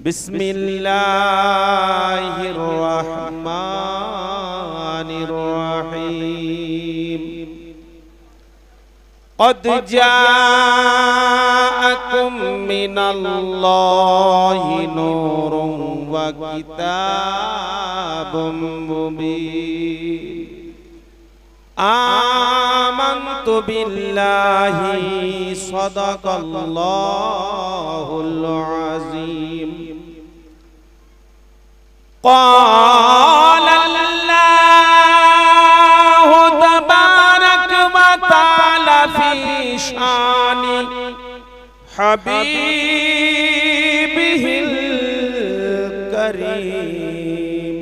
বিসমিল্লাহির রহমানির রহিম। قد جاءكم من الله نور وكتاب مبين آمنت بالله صدق الله العظيم قال الله تبارك وتعالى في شان حبيبه الكريم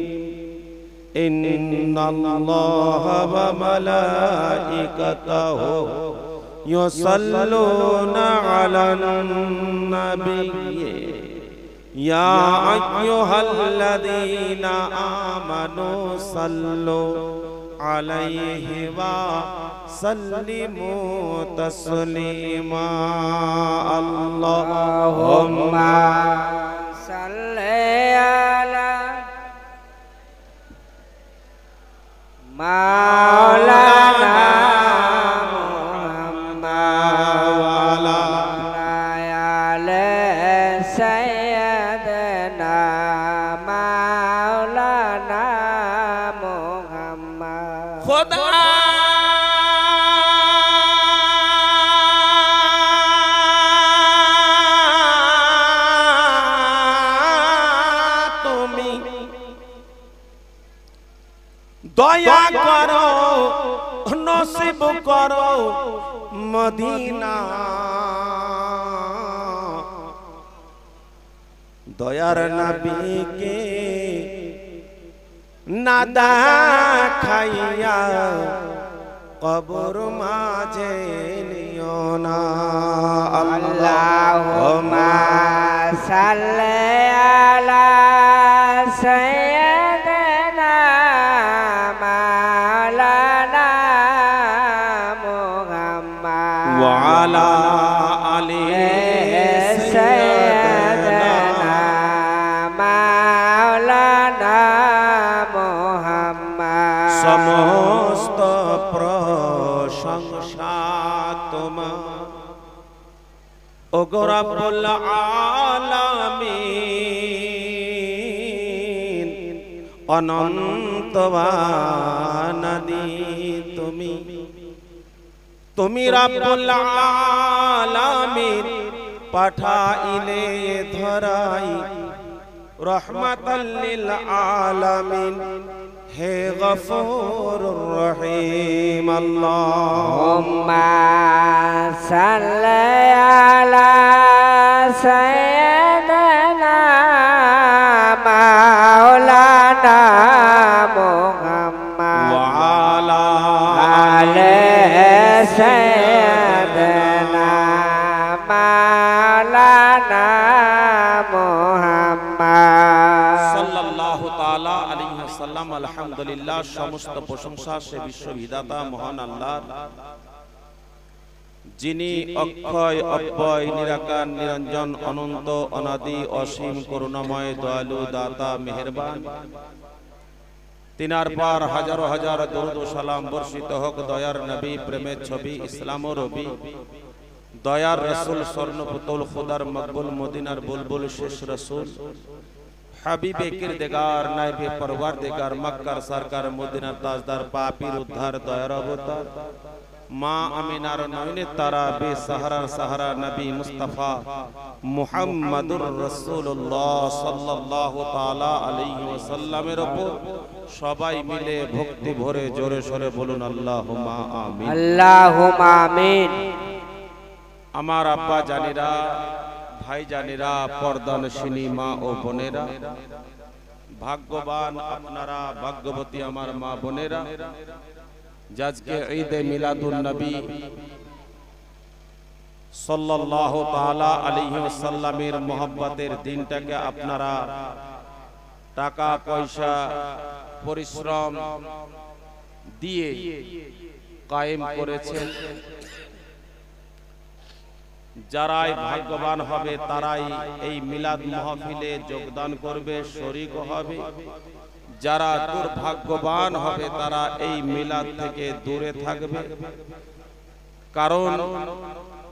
إن الله وملائكته يصلون على النبي يا أيها الذين آمنوا صلوا عليه وسلموا تسليما اللهم صل على مولانا দয়া করো নসিব করো মদিনা দয়ার নবীকে না দেখাইয়া কবর মাঝে নিও না আল্লাহুম্মা সাল্লি আলা সাইয়্যিদিনা মাওলানা মুহাম্মদ ওয়া আলা আলি সাইয়্যিদিনা মাওলানা মুহাম্মদ সমস্ত প্রশংসা তোমার ওগো রব্বুল আলামিন অনন্ত বানাদি তুমি রব্বুল আলামিন পাঠাইলে ধরাই রহমাতাল লিল আলামিন হে গফুরুর রহিম আল্লাহুম্মা সাল্লি আলা সাইয়্যিদিনা মাওলানা মুহাম্মদ ওয়া আলা আলি সাইয়্যিদিনা মাওলানা মুহাম্মদ সাল্লাল্লাহু তাআলা আলাইহি ওয়াসাল্লাম। আলহামদুলিল্লাহ, সমস্ত প্রশংসা সে বিশ্ববিধাতা মহান আল্লাহর, যিনি অক্ষয় অব্যয় নিরাকার নিরঞ্জন অনন্ত অনাদি অসীম করুণাময় দয়ালু দাতা মেহেরবান। তিনার পার হাজারো হাজার দরুদ ও সালাম বর্ষিত হোক দয়ার নবী প্রেমের ছবি ইসলাম ও রবি দয়ার রাসূল স্বর্ণপুতুল খোদার মকবুল মদিনার বুলবুল শেষ রাসূল হাবিবে কিরদেগার নাইবে পরওয়ারদিগার মক্কার সরকার মদিনার তাজদার পাপীর উদ্ধার দয়ার অবতার মা আমিনার নয়নে তারা বেসাহারার সাহারা নবী মুস্তাফা মুহাম্মাদুর রাসূলুল্লাহ সাল্লাল্লাহু তাআলা আলাইহি ওয়াসাল্লামের উপর সবাই মিলে ভক্তি ভরে জোরে সোরে বলুন আল্লাহুম্মা আমিন। আল্লাহুম্মা আমিন। আমার আব্বা জানেরা, ভাই জানেরা, পর্দানশিনী মা ও বোনেরা, ভাগ্যবান আপনারা, ভাগ্যবতী আমার মা বোনেরা, আজকে ঈদে মিলাদুন নবী সাল্লাল্লাহু তাআলা আলাইহি ওয়াসাল্লামের মহব্বতের দিনটাকে আপনারা টাকা পয়সা পরিশ্রম দিয়ে কায়েম করেছেন। যারাই ভাগ্যবান হবে তারাই এই মিলাদ মাহফিলে যোগদান করবে, শরীক হবে। যারা দুর্ভাগ্যবান হবে তারা এই মিলাদ থেকে দূরে থাকবে। কারণ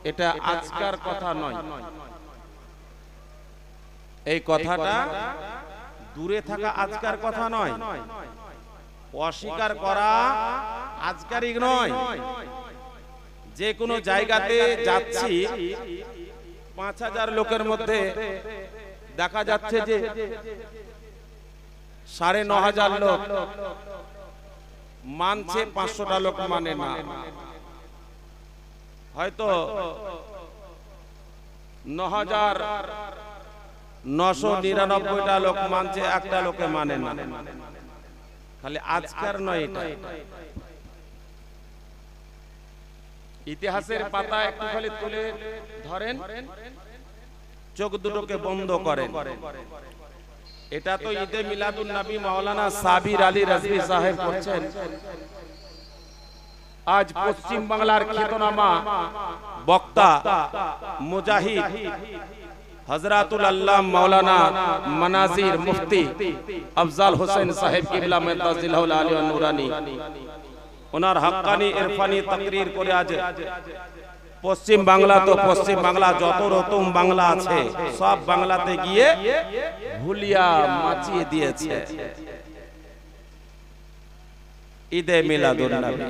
এটা আজকের কথা নয়, এই কথাটা দূরে থাকা আজকের কথা নয়, অস্বীকার করা আজকেরই নয়। যে কোনো জায়গাতে যাচ্ছি 5000 লোকের মধ্যে দেখা যাচ্ছে যে 9500 লোক মানছে, 500টা লোক মানে না। হয়তো 9999টা লোক মানছে, একটা লোকে মানে না। খালি আজকের নয়, এটা ইতিহাসের পাতা একটু খালি তুলে ধরেন, চোখ দুটোকে বন্ধ করেন। এটা তো ঈদে মিলাদুন নবী মাওলানা সাবির আলী রাজভী সাহেব করছেন। আজ পশ্চিম বাংলার খ্যাতনামা বক্তা মুজাহিদ হযরতুল আল্লাহ মাওলানা মানাজির মুফতি আফজাল হোসেন সাহেব কিবলা মেদাজিলাহুল আলী ওয়া নুরানি ওনার হাক্কানি ইরফানি তাকরীর করে আজ পশ্চিম বাংলা, তো পশ্চিম বাংলা যত রকম বাংলা আছে সব বাংলাতে গিয়ে ভুলিয়া মাচিয়ে দিয়েছে ঈদে মিলাদুন নবী।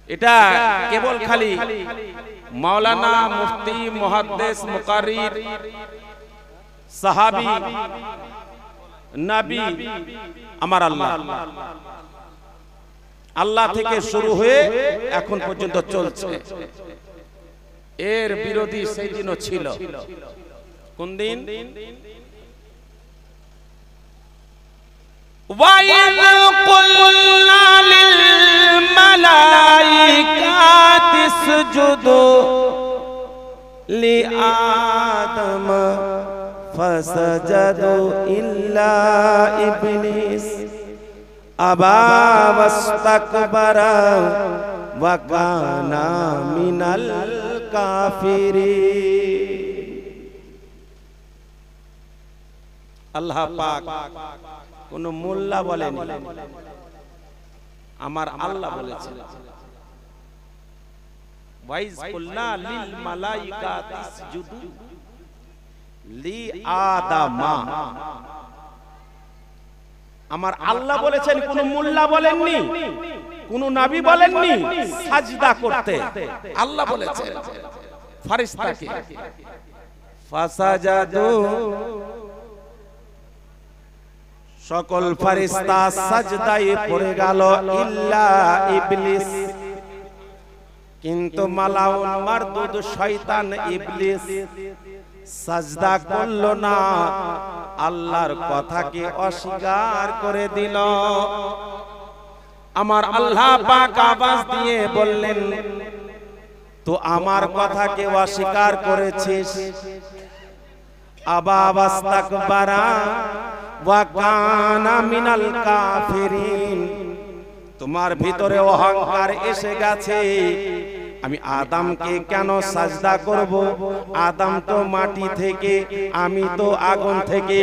এটা কেবল খালি মাওলানা মুফতি মুহাদ্দিস মুকাররির সাহাবী নবী আমার আল্লাহ থেকে শুরু হয়ে এখন পর্যন্ত চলছে। এর বিরোধী সেই দিনও ছিল। কোন দিন? وَإِذْ قُلْنَا لِلْمَلَائِكَةِ اسْجُدُوا لِآدَمَ فَسَجَدُوا إِلَّا إِبْلِيسَ أَبَى وَاسْتَكْبَرَ وَكَانَ مِنَ الْكَافِرِينَ। আল্লাহ পাক কোন মোল্লা বলেনি, আমার আল্লাহ বলেছেন। ওয়াইজ কুল্লা লিল মালাইকাতি ইসজুদু লি আদামা, আমার আল্লাহ বলেছেন, কোন মোল্লা বলেননি, কোন নবী বলেননি সাজদা করতে। আল্লাহ বলেছেন ফেরেশতাকে। ফাসাজাদু, সকল ফেরেশতা সাজদায় পড়ে গেল, ইল্লা ইবলিস, কিন্তু মালাউন মারদুদ শয়তান ইবলিস সাজদা করলো না, আল্লাহর কথাকে অস্বীকার করে দিল। আমার আল্লাহ পাক আওয়াজ দিয়ে বললেন, তো আমার কথাকে অস্বীকার করেছিস, আবা ওয়াস্তাকবারা ওয়া কানা মিনাল কাফিরিন, তোমার ভিতরে অহংকার এসে গেছে। আমি আদমকে কেন সাজদা করব? আদম তো মাটি থেকে, আমি তো আগুন থেকে।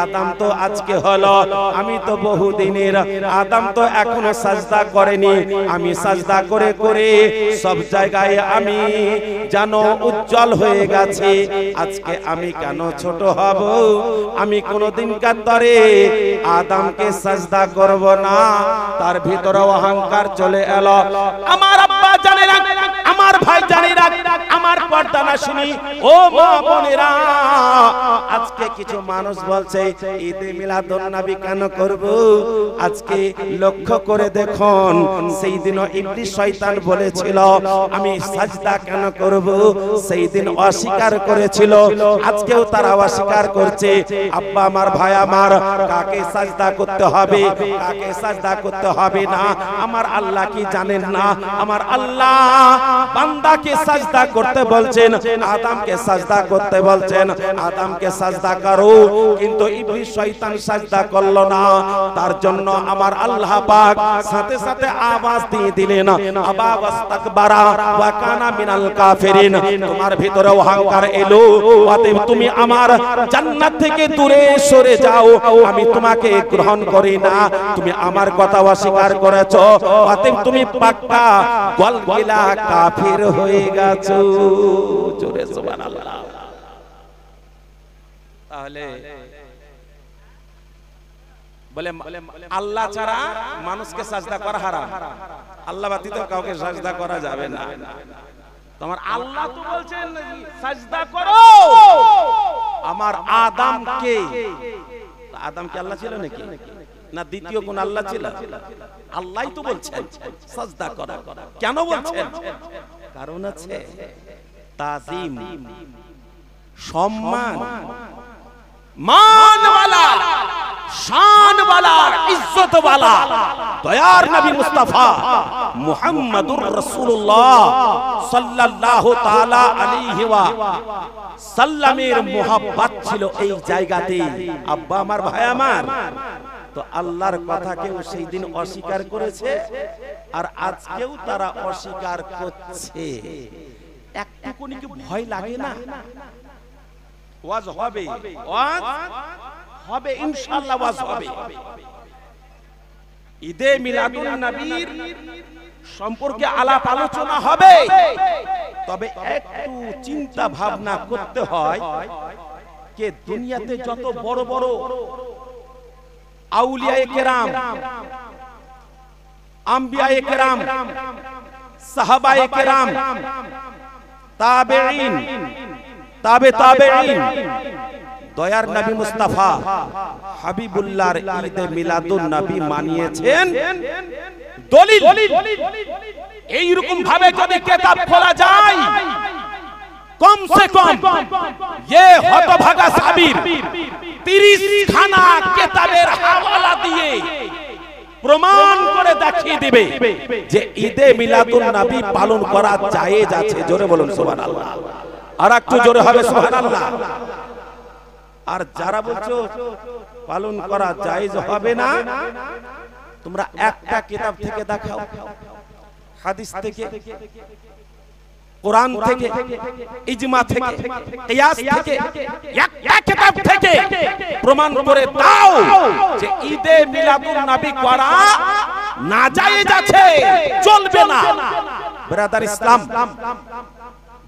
আদম তো আজকে হলো, আমি তো বহুদিনের। আদম তো এখনো সাজদা করেনি, আমি সাজদা করে করে সব জায়গায় আমি যেন উজ্জ্বল হয়ে গেছে। আজকে আমি কেন ছোট হব? আমি কোনদিন কাতরে আদমকে সাজদা করব না। তার ভিতরে অহংকার চলে এলো। আমার আব্বা জানে না, আমার ভাই জানি রাখ, আমার পর্দা না শুনি ও মা বোনেরা, আজকে কিছু মানুষ বলছে ঈদে মিলাদুন নবী কেন করব? আজকে লক্ষ্য করে দেখুন, সেই দিন ইবলিস শয়তান বলেছিল আমি সাজদা কেন করব, সেই দিন অস্বীকার করেছিল, আজকেও তারা অস্বীকার করছে। আব্বা আমার, ভাই আমার, কাকে সাজদা করতে হবে, কাকে সাজদা করতে হবে না, আমার আল্লাহ কি জানেন না? আমার আল্লাহ বান্দাকে সাজদা করতে বলছেন, আদমকে সাজদা করতে বলছেন, আদমকে সাজদা করো, কিন্তু ইবলিস শয়তান সাজদা করলো না। তার জন্য আমার আল্লাহ পাক সাথে সাথে আওয়াজ দিয়ে দিলেন, আবা ওয়াস্তাকবারা ওয়া কানা মিনাল কাফিরিন। তোমার ভিতরে অহংকার এলো, অতএব তুমি আমার জান্নাত থেকে দূরে সরে যাও, আমি তোমাকে গ্রহণ করি না। তুমি আমার কথা অস্বীকার করেছো, অতএব তুমি পাক্কা গলগিলা কাফির হয়ে গেছো। জোরে সুবহানাল্লাহ। তাহলে বলে আল্লাহ ছাড়া মানুষকে সাজদা করা হারাম, আল্লাহ ব্যতীত কাউকে সাজদা করা যাবে না। তোমার আল্লাহ তো বলছেন সাজদা করো আমার আদমকে। আদম কি আল্লাহ ছিল নাকি? না দ্বিতীয় কোন আল্লাহ ছিল? আল্লাহই তো বলছেন সাজদা করা। কেন বলছেন? কারণ আছে তাজিম, সম্মান, মানওয়ালা, শানওয়ালা, ইজ্জতওয়ালা দয়ার নবী মুস্তাফা মুহাম্মাদুর রাসূলুল্লাহ সাল্লাল্লাহু তাআলা আলাইহি ওয়া সাল্লামের মুহাব্বত ছিল এই জায়গাতে। আব্বা আমার, ভাই আমার, তো আল্লাহর কথা কেউ সেই দিন অস্বীকার করেছে, আর আজকেও তারা অস্বীকার করছে। একটুকুনি কি ভয় লাগে না? ওয়াজ হবে, ওয়াজ হবে, ইনশাআল্লাহ ওয়াজ হবে। ঈদে মিলাদুন নবীর সম্পর্কে আলাপ আলোচনা হবে, তবে একটু চিন্তা ভাবনা করতে হয় যে দুনিয়াতে যত বড় বড় আউলিয়ায়ে কেরাম, আম্বিয়ায়ে কেরাম, সাহাবায়ে কেরাম, তাবেঈন, তাবে তাবেঈন, দয়ার নবী মুস্তাফা হাবিবুল্লাহর ঈদে মিলাদুন নবী মানিয়েছেন দলিল। এই রকম ভাবে যদি কিতাব খোলা যায়, কম সে কম ये হতভাগা সাবির 30 খানা কিতাবের হাওয়ালা দিয়ে প্রমাণ করে দেখিয়ে দিবে যে ঈদে মিলাদুন নবী পালন করা জায়েজ আছে। জোরে বলুন সুবহানাল্লাহ। আর একটু জোরে হবে সুবহানাল্লাহ। আর যারা বলছো পালন করা জায়েজ হবে না, তোমরা একটা কিতাব থেকে দেখাও, হাদিস থেকে, কোরআন থেকে, ইজমা থেকে, কিয়াস থেকে, একটা কিতাব থেকে প্রমাণ করে দাও যে ঈদে মিলাদুন নবী করা নাজায়েজ আছে, চলবে না। ব্রাদার ইসলাম,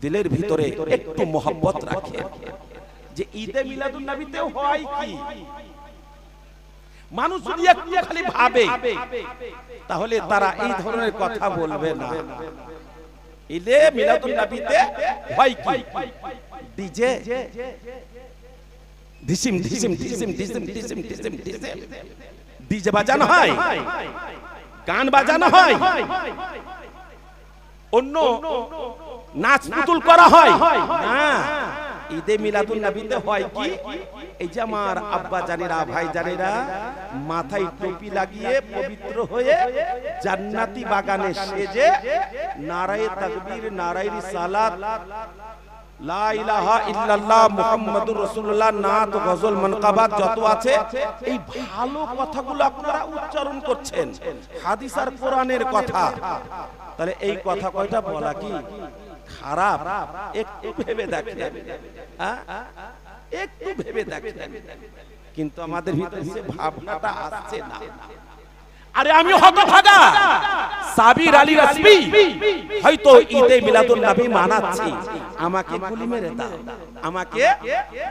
দিলের ভিতরে একটু মোহাব্বত রাখে যে ঈদে মিলাদুন নবীতেও হয় কি। মানুষ যদি একটু খালি ভাবে, তাহলে তারা এই ধরনের কথা বলবে না। ঈদে মিলাদুন নবীতে হয় কি? ডিজে, ধিসিম ধিসিম ধিসিম ধিসিম ধিসিম ধিসিম ধিসিম, ডিজে বাজানো হয়, গান বাজানো হয়, অন্য নাচ পুতুল করা হয় না। ঈদে মিলাদুন নবীতে হয় কি? এই যে আমার আব্বা জানেরা, ভাই জানেরা, মাথায় টুপি লাগিয়ে পবিত্র হয়ে জান্নাতি বাগানে সেজে নারায়ে তাকবীর, নারায়ে রিসালাত, লা ইলাহা ইল্লাল্লাহ মুহাম্মাদুর রাসূলুল্লাহ, নাত, গজল, মানকাবাত যত আছে, এই ভালো কথাগুলো আপনারা উচ্চারণ করছেন, হাদিস আর কোরআনের কথা। তাহলে এই কথা কয়টা বলা কি খারাপ? একটু ভেবে দেখেন, একটু ভেবে দেখেন। কিন্তু আমাদের ভিতরে সে ভাবনাটা আসছে না। আরে আমি হতভাগা সাবির আলী রাসমি হয়তো ঈদে মিলাদুন নবী মানাচ্ছি, আমাকে গুলি মেরে দাও, আমাকে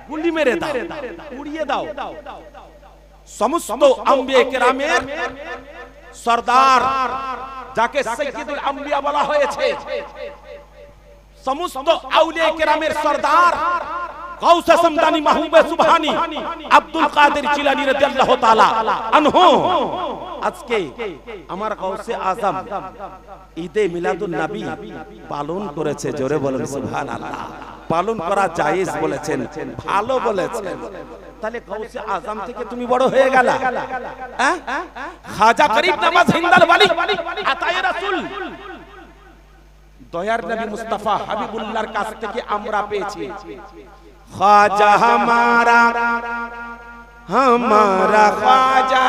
গুলি মেরে দাও, উড়িয়ে দাও। সমস্ত আম্বিয়া কেরামের সরদার, যাকে সাইয়্যিদুল আম্বিয়া বলা হয়েছে, সমস্ত আউলিয়া কেরামের সরদার গাউস সমদানি মাহবুবে সুবহানী আব্দুল কাদের জিলানী রাদিয়াল্লাহু তাআলা আনহু আজকে আমার গাউসে আজম ঈদে মিলাদুন নবী পালন করেছে। জোরে বলেন সুবহানাল্লাহ। পালন করা জায়েজ বলেছেন, ভালো বলেছেন। তাহলে গাউসে আজম থেকে তুমি বড় হয়ে গেলা? খাজা গরিব নওয়াজ হিন্দাল ওয়ালি আতায়ে রাসূল দয়ার নবী মুস্তাফা হাবিবুল্লাহর কাছ থেকে আমরা পেয়েছি খ্বাজা হামারা हमारा ख्वाजा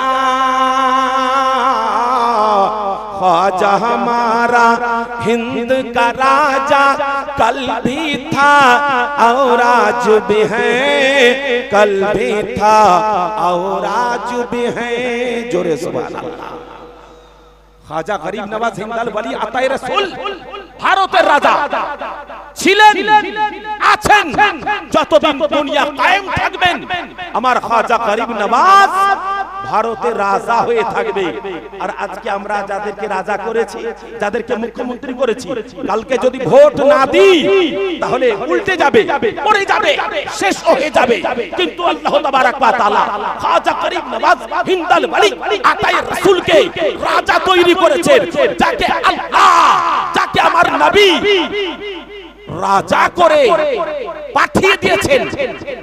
ख्वाजा हमारा हिंद का राजा कल भी था और आज भी है कल भी था और आज भी है जोरे सुभान अल्लाह ख्वाजा गरीब नवाज हिंदाल वली আতায়ে রাসূল ভারতের রাজা ছিলেন আছেন যতদিন দুনিয়া কায়েম থাকবেন আমার খ্বাজা গরিব নওয়াজ ভারতের রাজা হয়ে থাকবে আর আজকে আমরা যাদেরকে রাজা করেছি যাদেরকে মুখ্যমন্ত্রী করেছি কালকে যদি ভোট না দিই তাহলে উল্টে যাবে পড়ে যাবে শেষ হয়ে যাবে কিন্তু আল্লাহ তাবারাক ওয়া তাআলা খ্বাজা গরিব নওয়াজ হিন্দাল ওয়ালি আতায়ে রাসূলকে রাজা তৈরি করেছেন যাকে আল্লাহ যাকে আমার নবী রাজা করে পাঠিয়ে দিয়েছেন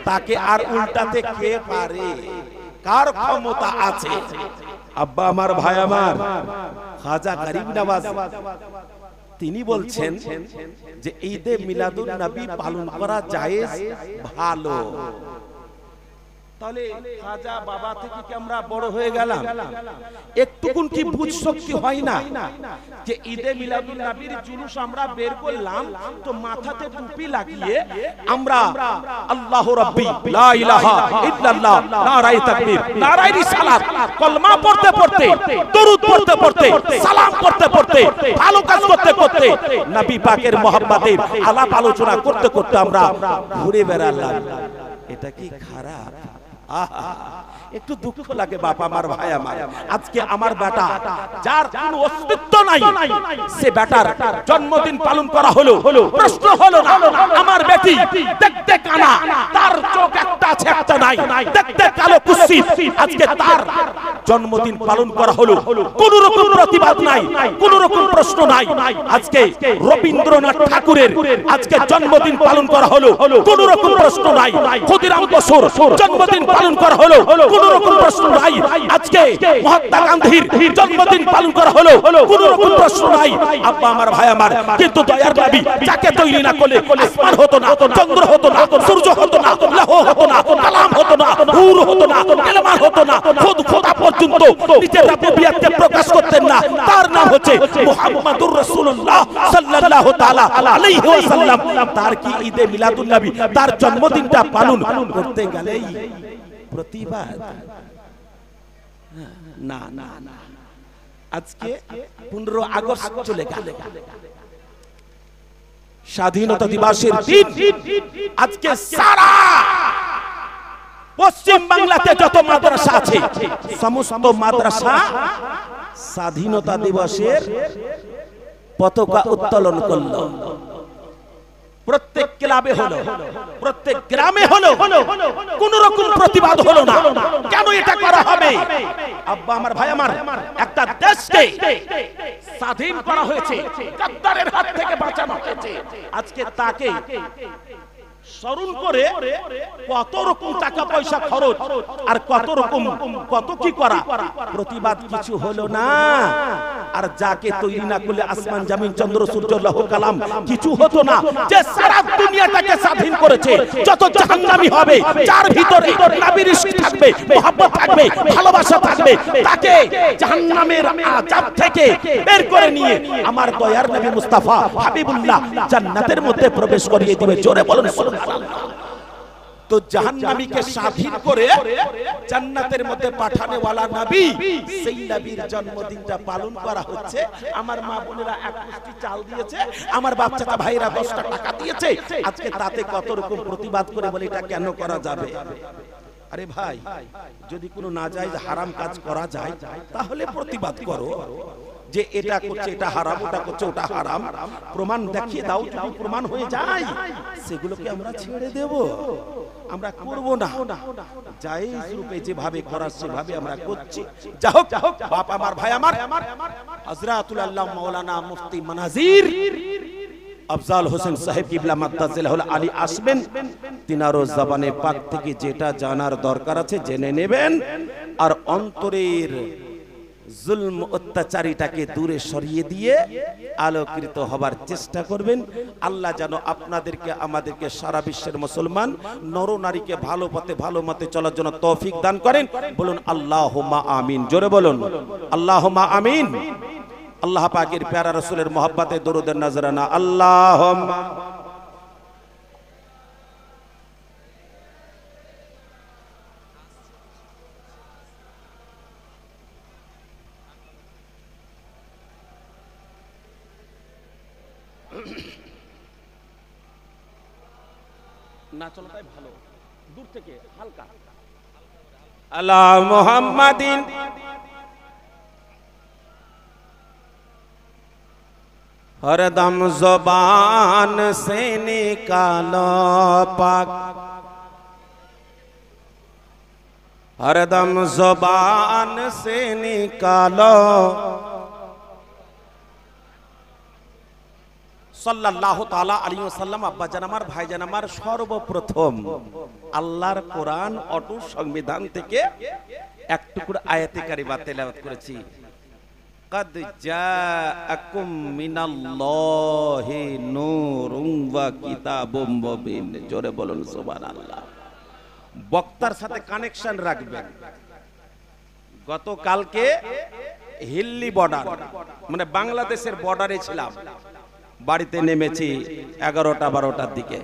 তাকে আর উল্টাতে কে পারে কার ক্ষমতা আছে আব্বা আমার ভাই আমার খ্বাজা গরিব নওয়াজ তিনি বলছেন যে ঈদে মিলাদুন নবী পালন করা জায়েজ ভালো তাহলে খাজা বাবা থেকে কি আমরা বড় হয়ে গেলাম একটুকুন কি বুঝ শক্তি হয় না যে ঈদে মিলাদুন নবীর জুলুস আমরা বের করলাম তো মাথাতে টুপি লাগিয়ে আমরা আল্লাহু রাব্বি লা ইলাহা ইল্লাল্লাহ নারায়ে তাকবীর নারায়ে রিসালাত কলমা পড়তে পড়তে দরুদ পড়তে পড়তে সালাম করতে করতে ভালো কাজ করতে করতে নবী পাকের মহব্বতের আলাপ আলোচনা করতে করতে আমরা ঘুরে বেড়ালাম এটা কি খারাপ একটু দুঃখ লাগে বাপ আমার ভাই আমার আজকে আমার বেটা যার কোনো অস্তিত্ব নাই সে বেটার জন্মদিন পালন করা হলো প্রশ্ন হলো না আমার বেটি দেখতে কানা তার চোখ একটা আছে একটা নাই দেখতে কালো কুৎসিত আজকে তার জন্মদিন পালন করা হলো কোনো রকম প্রতিবাদ নাই কোনো রকম প্রশ্ন নাই আজকে রবীন্দ্রনাথ ঠাকুরের আজকে জন্মদিন পালন করা হলো কোনো রকম প্রশ্ন নাই ক্ষুদিরাম বসুর জন্মদিন পালন করা হলো কোনো রকম প্রশ্ন নাই আজকে মহাত্মা গান্ধীর জন্মদিন পালন করা হলো কোনো রকম প্রশ্ন নাই আব্বা আমার ভাই আমার কিন্তু দয়ার নবী যাকে তৈরি না করলে আসমান হতো না চন্দ্র হতো না সূর্য হতো না লৌহ হতো না কালাম হতো না নূর হতো না কালেমা হতো না খুদ খোদা পর্যন্ত নিজের রব্বিয়াতকে প্রকাশ করতেন না তার নাম হচ্ছে মুহাম্মাদুর রাসূলুল্লাহ সাল্লাল্লাহু তাআলা আলাইহি ওয়াসাল্লাম তার কি ঈদে মিলাদুন নবী তার জন্মদিনটা পালন করতে গেলেই প্রতিবাদ না না না আজকে 15 আগস্ট চলে গেল স্বাধীনতা দিবসের দিন আজকে সারা পশ্চিম বাংলাতে যত মাদ্রাসা আছে সমস্ত মাদ্রাসা স্বাধীনতা দিবসের পতাকা উত্তোলন করলো প্রত্যেক ক্লাবে হলো প্রত্যেক গ্রামে হলো কোন রকম প্রতিবাদ হলো না কেন এটা করা হবে আব্বা আমার ভাই আমার একটা দেশকে স্বাধীন করা হয়েছে গাদ্দারের হাত থেকে বাঁচানো হয়েছে আজকে তাকে স্মরণ করে কত রকম টাকা পয়সা খরচ আর কত রকম কত কি করা প্রতিবাদ কিছু হলো না আর যাকে তৈরি না করলে আসমান জমিন চন্দ্র সূর্য লৌহ কালাম কিছু হতো না যে সারা দুনিয়াটাকে স্বাধীন করেছে যত জাহান্নামী হবে যার ভিতরে নবীর ইশক থাকবে মোহাব্বত থাকবে ভালোবাসা থাকবে তাকে জাহান্নামের আযাব থেকে বের করে নিয়ে আমার দয়ার নবী মুস্তাফা হাবিবুল্লাহ জান্নাতের মধ্যে প্রবেশ করিয়ে দিবে জোরে বলুন তো জাহান্নামীকে স্বাধীন করে জান্নাতের মধ্যে পাঠানে ওয়ালা নবী সেই নবীর জন্মদিনটা পালন করা হচ্ছে আমার মা বোনেরা এক মুষ্টি চাল দিয়েছে আমার বাচ্চাটা ভাইরা 10টা টাকা দিয়েছে আজকে তাতে কত রকম প্রতিবাদ করে বলে এটা কেন করা যাবে আরে ভাই যদি কোনো নাজায়েজ হারাম কাজ করা যায় তাহলে প্রতিবাদ করো যে এটা করছে এটা হারাম ওটা করছে ওটা হারাম প্রমাণ দেখিয়ে দাও যদি প্রমাণ হয়ে যায় সেগুলোকে আমরা ছেড়ে দেব আমরা করব না জায়েজ রূপে যেভাবে করার সেভাবে আমরা করছি যা হোক বাপ আমার ভাই আমার হযরতুল আল্লাহ মাওলানা মুফতি মানাজির আফজাল হোসেন সাহেব কিবলা মাদ্দাজিলাহুল আলী আসবেন তিনারও জবানে পাক থেকে যেটা জানার দরকার আছে জেনে নেবেন আর অন্তরের জুলম অত্যাচারীটাকে দূরে সরিয়ে দিয়ে আলোকিত হবার চেষ্টা করবেন। আল্লাহ যেন আপনাদেরকে আমাদেরকে সারা বিশ্বের মুসলমান নর নারীকে ভালো পথে ভালো মতে চলার জন্য তৌফিক দান করেন। বলুন আল্লাহুম্মা আমিন, জোরে বলুন আল্লাহুম্মা আমিন। আল্লাহ পাকের প্যারা রাসূলের মহব্বতে দরুদের নজরানা আল্লাহুম্মা না চলাটাই ভালো, দূর থেকে হালকা। আলা মুহাম্মাদিন हरदम ज़ुबान से निकालो पाक, हरदम ज़ुबान से निकालो সাল্লাল্লাহু তাআলা আলাইহি ওয়াসাল্লাম। আব্বা জান আমার, ভাই জান আমার, সর্বপ্রথম আল্লাহর কোরআন অটুট সংবিধান থেকে এক টুকরো আয়াতে কারিমা তেলাওয়াত করেছি। قد جاءكم من الله نور وكتاب مبين, জোরে বলুন সুবহানাল্লাহ। বক্তার সাথে কানেকশন রাখবেন। গতকালকে হিল্লি বর্ডার মানে বাংলাদেশের বর্ডারে ছিলাম, বাড়িতে নেমেছি 11টা-12টার দিকে।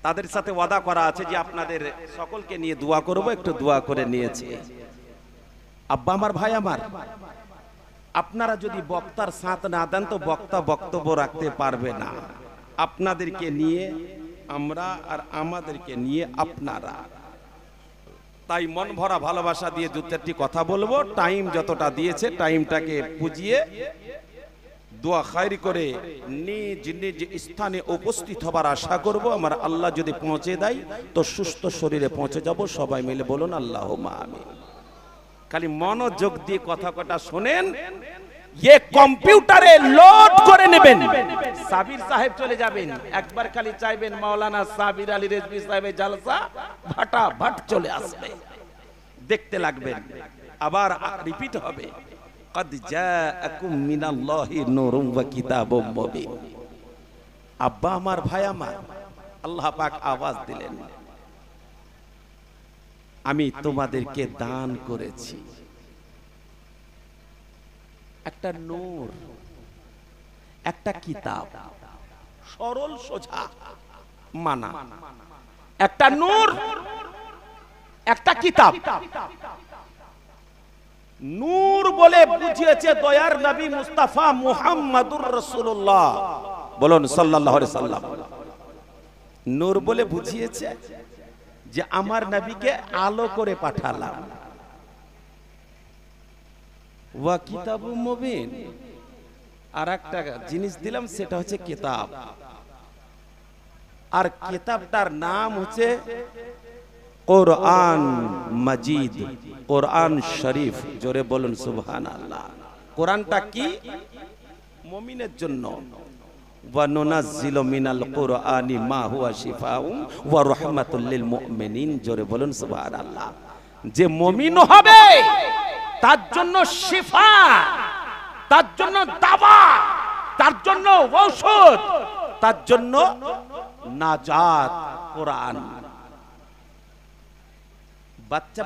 তাদের সাথে ওয়াদা করা আছে যে আপনাদের সকলকে নিয়ে দোয়া করব, একটু দোয়া করে নিয়েছি। আব্বা আমার, ভাই আমার, আপনারা যদি বক্তার সাথ না দেন তো বক্তা বক্তব্য রাখতে পারবে না। আপনাদেরকে নিয়ে আমরা আর আমাদেরকে নিয়ে আপনারা, তাই মন ভরা ভালোবাসা দিয়ে দু চারটি কথা বলবো। টাইম যতটা দিয়েছে টাইমটাকে পুজিয়ে দোয়া খায়রি করে নিজ নিজ স্থানে উপস্থিত হবার আশা করব। আমার আল্লাহ যদি পৌঁছে দেয় তো সুস্থ শরীরে পৌঁছে যাব। সবাই মিলে বলুন আল্লাহুম্মা আমিন। খালি মনোযোগ দিয়ে কথা কটা শোনেন, ये কম্পিউটারে লোড করে নেবেন। সাবির সাহেব চলে যাবেন, একবার খালি চাইবেন মাওলানা সাবির আলী রেজভী সাহেবের জালসা, ভাটাভাট চলে আসবে, দেখতে লাগবেন। আবার রিপিট হবে, قد جاءكم من الله نور وكتاب مبين। আব্বা আমার, ভাই আমার, আল্লাহ পাক আওয়াজ দিলেন, আমি তোমাদেরকে দান করেছি একটা নূর, একটা কিতাব। সরল সোজা মানা, একটা নূর, একটা কিতাব। নূর বলে বুঝিয়েছে দয়ার নবী মুস্তাফা মুহাম্মাদুর রাসূলুল্লাহ, বলুন সাল্লাল্লাহু আলাইহি সাল্লাম। নূর বলে বুঝিয়েছে যে আমার নবীকে আলো করে পাঠালাম। ওয়া কিতাবুম মুবিন, আর একটা জিনিস দিলাম, সেটা হচ্ছে কিতাব। আর কিতাবটার নাম হচ্ছে কোরআন মাজিদ, কোরআন শরীফ। জোরে বলুন সুবহানাল্লাহ। কোরআনটা কি? মুমিনের জন্য। ওয়া নুনাজ্জিলু মিনাল কুরআনি মা হুয়া শিফাউন ওয়া রাহমাতুল লিল মুমিনিন। জোরে বলুন সুবহানাল্লাহ। যে মুমিন হবে তার জন্য শিফা, তার জন্য দাওয়া, তার জন্য ঔষধ, তার জন্য নাজাত কোরআন।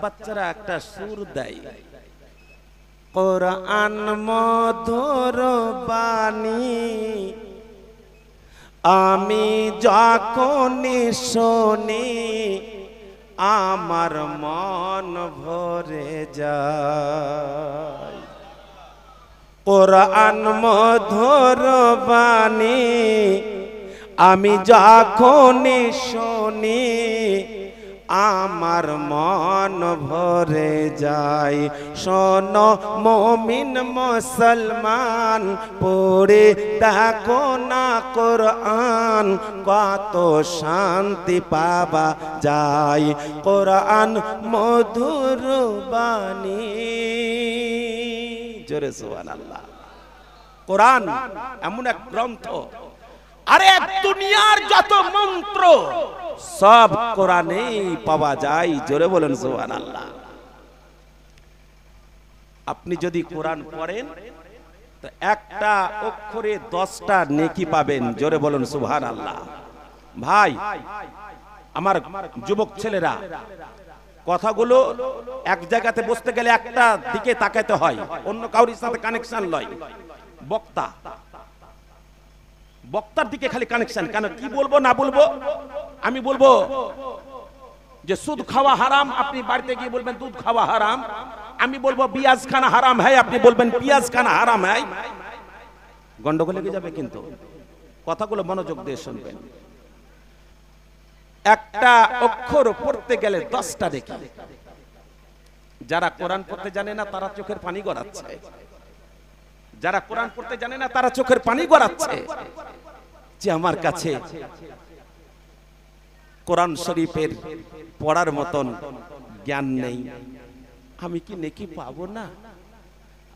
বাচ্চারা একটা সুর দেয়, কোরআন মধুর বাণী, আমি যখন শুনি আমার মন ভরে যায়। কোরআন মধুর বাণী, আমি যখন শুনি আমার মন ভরে যায়। শোনো মুমিন মুসলমান, পড়ে দেখো না কোরআন, কত শান্তি পাওয়া যায়। কোরআন মধুর বাণী। জোরে সুবহানাল্লাহ। কোরআন এমন এক গ্রন্থ, আরে দুনিয়ার যত মন্ত্র সব কোরআনেই পাওয়া যায়। জোরে বলেন সুবহানাল্লাহ। আপনি যদি কোরআন পড়েন তো একটা অক্ষরে 10টা নেকি পাবেন। জোরে বলুন সুবহানাল্লাহ। ভাই আমার যুবক ছেলেরা, কথাগুলো এক জায়গাতে বসতে গেলে একটা দিকে তাকাতে হয়, অন্য কারোর সাথে কানেকশন লয়। বক্তার দিকে খালি কানেকশন। কেন কি বলবো না বলবো? আমি বলবো যে সুদ খাওয়া হারাম, আপনি বাড়িতে গিয়ে বলবেন দুধ খাওয়া হারাম। আমি বলবো পেঁয়াজ খানা হারাম হয়, আপনি বলবেন পেঁয়াজ খানা হারাম হয়। গন্ডগোল লেগে যাবে। কিন্তু কথাগুলো মনোযোগ দিয়ে শুনবেন। একটা অক্ষর পড়তে গেলে 10টা দেখি। যারা কোরআন পড়তে জানে না তারা চোখের পানি গড়াচ্ছে। যারা কোরআন পড়তে জানে না তারা চোখের পানি গড়াচ্ছে যে আমার কাছে কোরআন শরীফের পড়ার মতন জ্ঞান নেই, আমি কি নেকি পাবো না?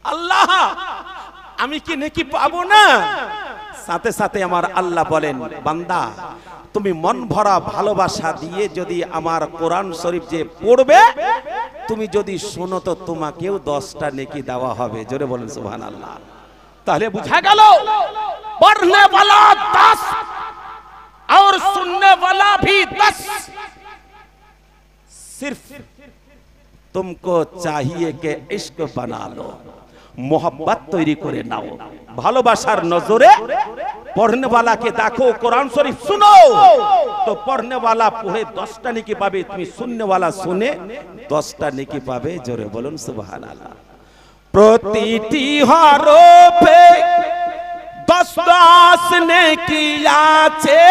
আল্লাহ, আমি কি নেকি পাবো না? সাথে সাথে আমার আল্লাহ বলেন, বান্দা তুমি মন ভরা ভালোবাসা দিয়ে যদি আমার কোরআন শরীফ যে পড়বে, তুমি যদি শোনো তো তোমাকেও 10টা নেকি দেওয়া হবে। জোরে বলেন সুবহানাল্লাহ। তাহলে বুঝা গেল পড়নে वाला 10 और सुनने वाला भी 10। सिर्फ तुमको चाहिए कि इश्क बना लो, मोहब्बत তৈরি করে নাও। ভালোবাসার নজরে পড়নে वाला কে দেখো, কোরআন শরীফ শুনো তো পড়নে वाला পড়ে 10টা নেকি পাবে, তুমি শুননে वाला শুনে 10টা নেকি পাবে। জোরে বলুন সুবহানাল্লাহ। প্রতিটি হরফে 10 নেকি আছে,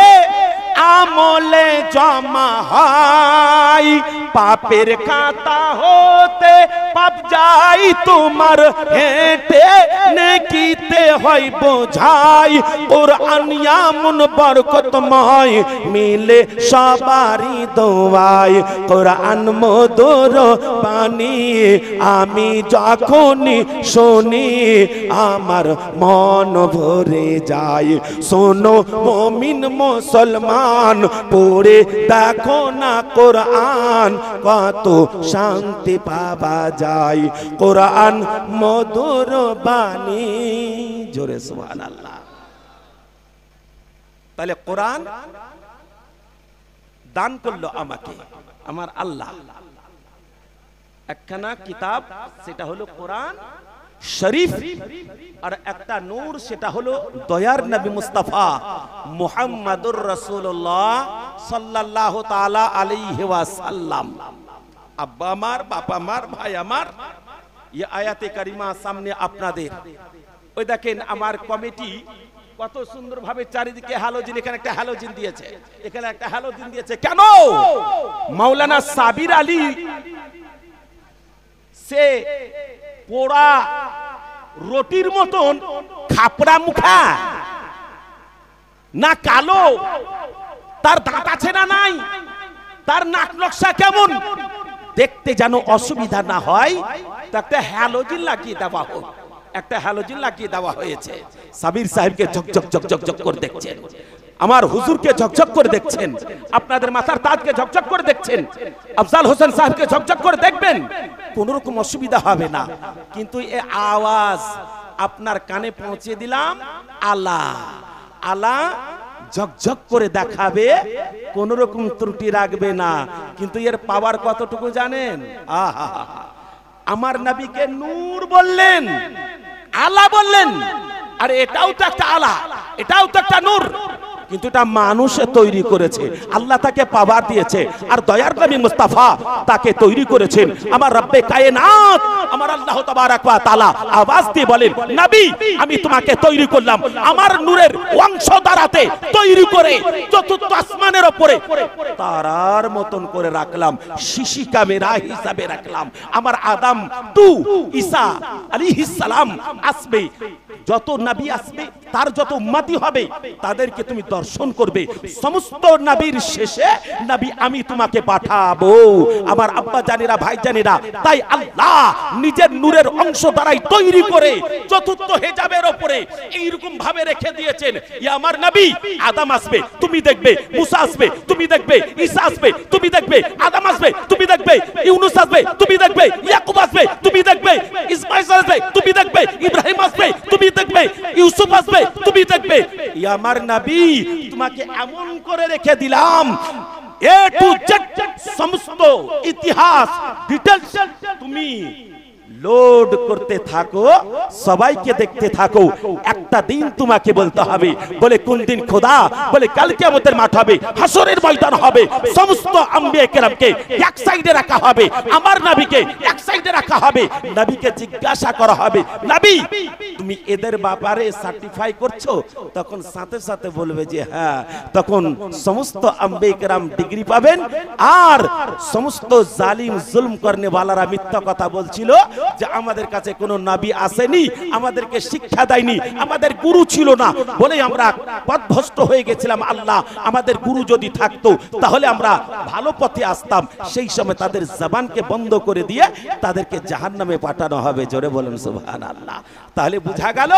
আমলে জমা হয়। পাপের খাতা হতে পাপ যাই তোমার হেঁটে, নেকিতে হয় বোঝাই। কোরআন এমন বরকতময়, মিলে সবারই দোয়ায়। কোরআন মধুর বাণী, আমি যখনই শুনি আমার মন ভরে যায়। শোনো মুমিন মুসলমান, পড়ে দেখো না কোরআন, কত শান্তি পাওয়া যায়। কোরআন মধুর বাণী। জোরে সুবহানাল্লাহ। তাহলে কোরআন দান করলো আমাকে আমার আল্লাহ একখানা কিতাব, সেটা হলো কোরআন শরীফ, আর একটা নূর, সেটা হলো দয়ার নবী মুস্তাফা মুহাম্মাদুর রাসূলুল্লাহ সাল্লাল্লাহু তাআলা আলাইহি ওয়াসাল্লাম। আব্বা আমার, বাবা আমার, ভাই আমার, এই আয়াতে কারিমা সামনে আপনাদের। ওই দেখেন আমার কমিটি কত সুন্দরভাবে চারিদিকে হ্যালোজিন, এখানে একটা হ্যালোজিন দিয়েছে, এখানে একটা হ্যালোজিন দিয়েছে। কেন? মাওলানা সাবির আলী সে পোড়া রুটির মতন খাপড়া মুখা না কালো, তার দাঁত আছে না নাই, তার নাক নকশা কেমন, দেখতে যেন অসুবিধা না হয়, তাতে হ্যালোজিন লাগিয়ে দেওয়া হোক। একটা হ্যালোজিন লাগিয়ে দেওয়া হয়েছে। সাবির সাহেবকে ঝকঝক ঝকঝক ঝক করে দেখছেন, আমার হুজুরকে ঝকঝক করে দেখছেন, আপনাদের মাথার তাজকে ঝকঝক করে দেখছেন, আফজাল হোসেন সাহেবকে ঝকঝক করে দেখবেন, কোন রকম অসুবিধা হবে না। কিন্তু এই আওয়াজ আপনার কানে পৌঁছে দিলাম, আলা আলা ঝকঝক করে দেখাবে, কোন রকম ত্রুটি রাখবে না। কিন্তু এর পাওয়ার কতটুকু জানেন? আহা, আমার নবীকে নূর বললেন, আলা বললেন, আর এটাও তো একটা আলা, এটাও তো একটা নূর, কিন্তু এটা মানুষে তৈরি করেছে, আল্লাহ তাকে পাওয়ার দিয়েছে। আর দয়ার নবী মুস্তাফা তাকে তৈরি করেছেন আমার রব্বে কায়নাত, আমার আল্লাহ তাবারক ওয়া তাআলা আওয়াজ দিয়ে বলেন, নবী আমি তোমাকে তৈরি করলাম আমার নূরের অংশ দ্বারাতে তৈরি করে চতুর্থ আসমানের উপরে তারার মতন করে রাখলাম, শিশি ক্যামেরা হিসাবে রাখলাম। আমার আদম টু ঈসা আলাইহিস সালাম আসবে যত নবী আসবে তার যত উম্মতি হবে তাদেরকে তুমি দর্শন করবে। সমস্ত নবীর শেষে নবী আমি তোমাকে পাঠাবো। আমার আব্বা জানেরা, ভাই জানেরা, তাই আল্লাহ নিজের নূরের অংশ দ্বারাই তৈরি করে চতুর্থ হেজাবের উপরে এইরকম ভাবে রেখে দিয়েছেন, ইয়া আমার নবী আদম আসবে তুমি দেখবে, মুসা আসবে তুমি দেখবে, ঈসা আসবে তুমি দেখবে, আদম আসবে তুমি দেখবে, ইউনুস আসবে তুমি দেখবে, ইয়াকুব আসবে তুমি দেখবে, ইসমাঈল আসবে তুমি দেখবে, ইব্রাহিম আসবে তুমি দেখবে, ইউসুফ আসবে তুমি দেখবে। ইয়া আমার নবী তোমাকে এমন করে রেখে দিলাম, এ টু জেড সমস্ত ইতিহাস ডিটেইলস তুমি লোড করতে থাকো, সবাইকে দেখতে থাকো। একটা দিন তোমাকে বলতে হবে, বলে কোন দিন খোদা? বলে কাল কিয়ামতের মাঠ হবে, হাসরের ময়দান হবে, সমস্ত আম্বিয়া কেরামকে এক সাইডে রাখা হবে, আমার নবীকে এক সাইডে রাখা হবে। নবীকে জিজ্ঞাসা করা হবে, নবী তুমি এদের ব্যাপারে সার্টিফাই করছো? তখন সাথে সাথে বলবে যে হ্যাঁ। তখন সমস্ত আম্বিয়া কেরাম ডিগ্রি পাবেন, আর সমস্ত জালিম জুলম করনে ওয়ালারা মিথ্যা কথা বলছিল যে আমাদের কাছে কোনো নবী আসেনি, আমাদেরকে শিক্ষা দেয়নি, আমাদের গুরু ছিল না বলে আমরা পথভ্রষ্ট হয়ে গেছিলাম। আল্লাহ আমাদের গুরু যদি থাকতো তাহলে আমরা ভালো পথে আসতাম। সেই সময় তাদের জবানকে বন্ধ করে দিয়ে তাদেরকে জাহান্নামে পাঠানো হবে। জোরে বলেন সুবহানাল্লাহ। তাহলে বোঝা গেল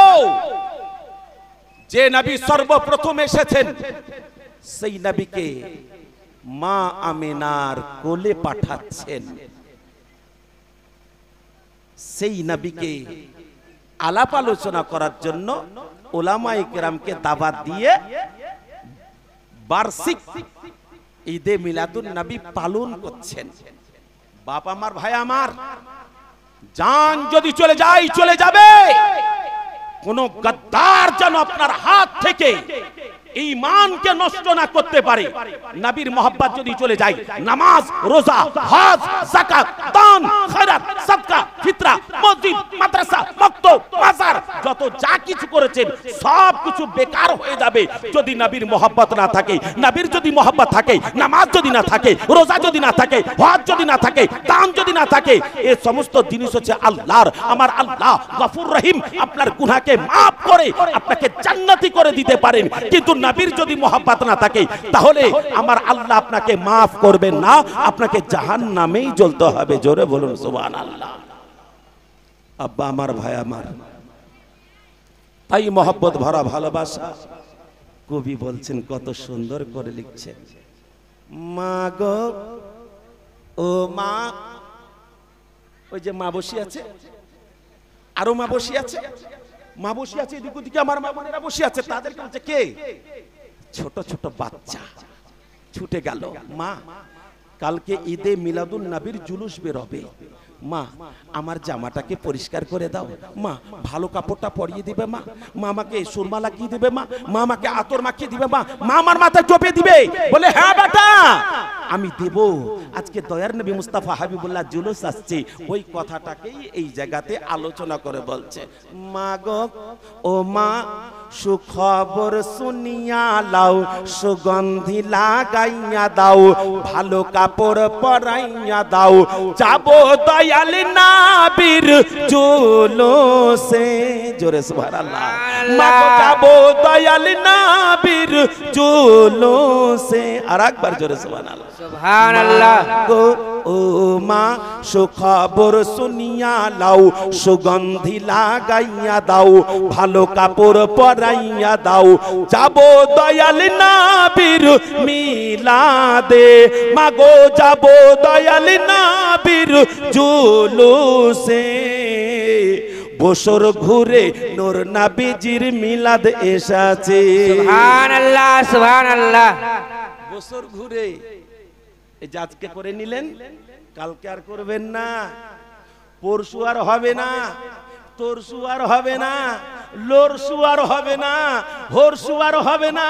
যে নবী সর্বপ্রথম এসেছেন সেই নবীকে মা আমিনার কোলে পাঠাচ্ছেন। সেই নবীকে আলাপ আলোচনা করার জন্য উলামায়ে কেরামকে দাওয়াত দিয়ে বার্ষিক ঈদে মিলাদুন নবী পালন করছেন। বাপ আমার, ভাই আমার, জান যদি চলে যায় চলে যাবে, কোন গদ্দার যেন আপনার হাত থেকে ঈমানকে নষ্ট না করতে পারে। নবীর মোহাব্বত যদি চলে যায়, নামাজ, রোজা, হজ, যাকাত, দান, খয়রাত, সাদকা, ফিতরা, মসজিদ, মাদ্রাসা, মক্তব, মাজার যত যা কিছু করেছেন সব কিছু বেকার হয়ে যাবে যদি নবীর মোহাব্বত না থাকে। নবীর যদি মোহাব্বত থাকে, নামাজ যদি না থাকে, রোজা যদি না থাকে, হজ যদি না থাকে, দান যদি না থাকে, এই সমস্ত জিনিস হচ্ছে আল্লাহর। আমার আল্লাহ গফুর রহিম, আপনার গুনাহকে maaf করে আপনাকে জান্নাতি করে দিতে পারেন। কিন্তু নবীর যদি মোহাব্বত না থাকে তাহলে আমার আল্লাহ আপনাকে maaf করবেন না, আপনাকে জাহান্নামেই জ্বলতে হবে। জোরে বলুন সুবহানাল্লাহ। আব্বা আমার, ভাই আমার, তাই মোহাব্বত ভরা ভালোবাসা কবি বলছেন, কত সুন্দর করে লিখছেন, মা গো ও মা। ওই যে মা বসে আছে, আরো মা বসে আছে, মা বসে আছে, এদিক ওদিকে আমার মা বোনেরা বসে আছে, তাদেরকে বলছে কে? ছোট ছোট বাচ্চা ছুটে গেল, মা কালকে ঈদে মিলাদুন নবীর জুলুস বের হবে, মা আমার জামাটাকে পরিষ্কার করে দাও, মা ভালো কাপড়টা পরিয়ে দিবে, মা মা আমাকে সুরমা লাগিয়ে দিবে, মা মা আমাকে আতর মাখিয়ে দিবে, মা মা আমার মাথায় টোপে দিবে। বলে হ্যাঁ বেটা আমি দেব। আজকে দয়ার নবী মুস্তাফা হাবিবুল্লাহ জুলুস আসছে, ওই কথাটাকেই এই জায়গাতে আলোচনা করে বলছে, মা গো ও মা সুখবর শুনিয়া লাও, সুগন্ধি লাগাইয়া দাও, ভালো কাপড় পরাইয়া দাও, যাবো দয়াল নবীর জুলুসে। জোরে সুবহানাল্লাহ। মা গো যাবো দয়াল নবীর জুলুসে। আরেকবার জোরে সুবহানাল্লাহ। সুবহানাল্লাহ। গো ও মা সুখবর শুনিয়া লাও, সুগন্ধি লাগাইয়া দাও, ভালো কাপড় পরাইয়া দাও, যাবো দয়াল নবীর মিলাদে। মাগো যাবো দয়াল নবীর জুলুসে। বছর ঘুরে নূর নবীজির মিলাদ এসেছে। সুবহানাল্লাহ সুবহানাল্লাহ। বছর ঘুরে এই যে আজকে করে নিলেন, কালকে আর করবেন না, পরশু আর হবে না, তরশু আর হবে না, লরশু আর হবে না, হরশু আর হবে না,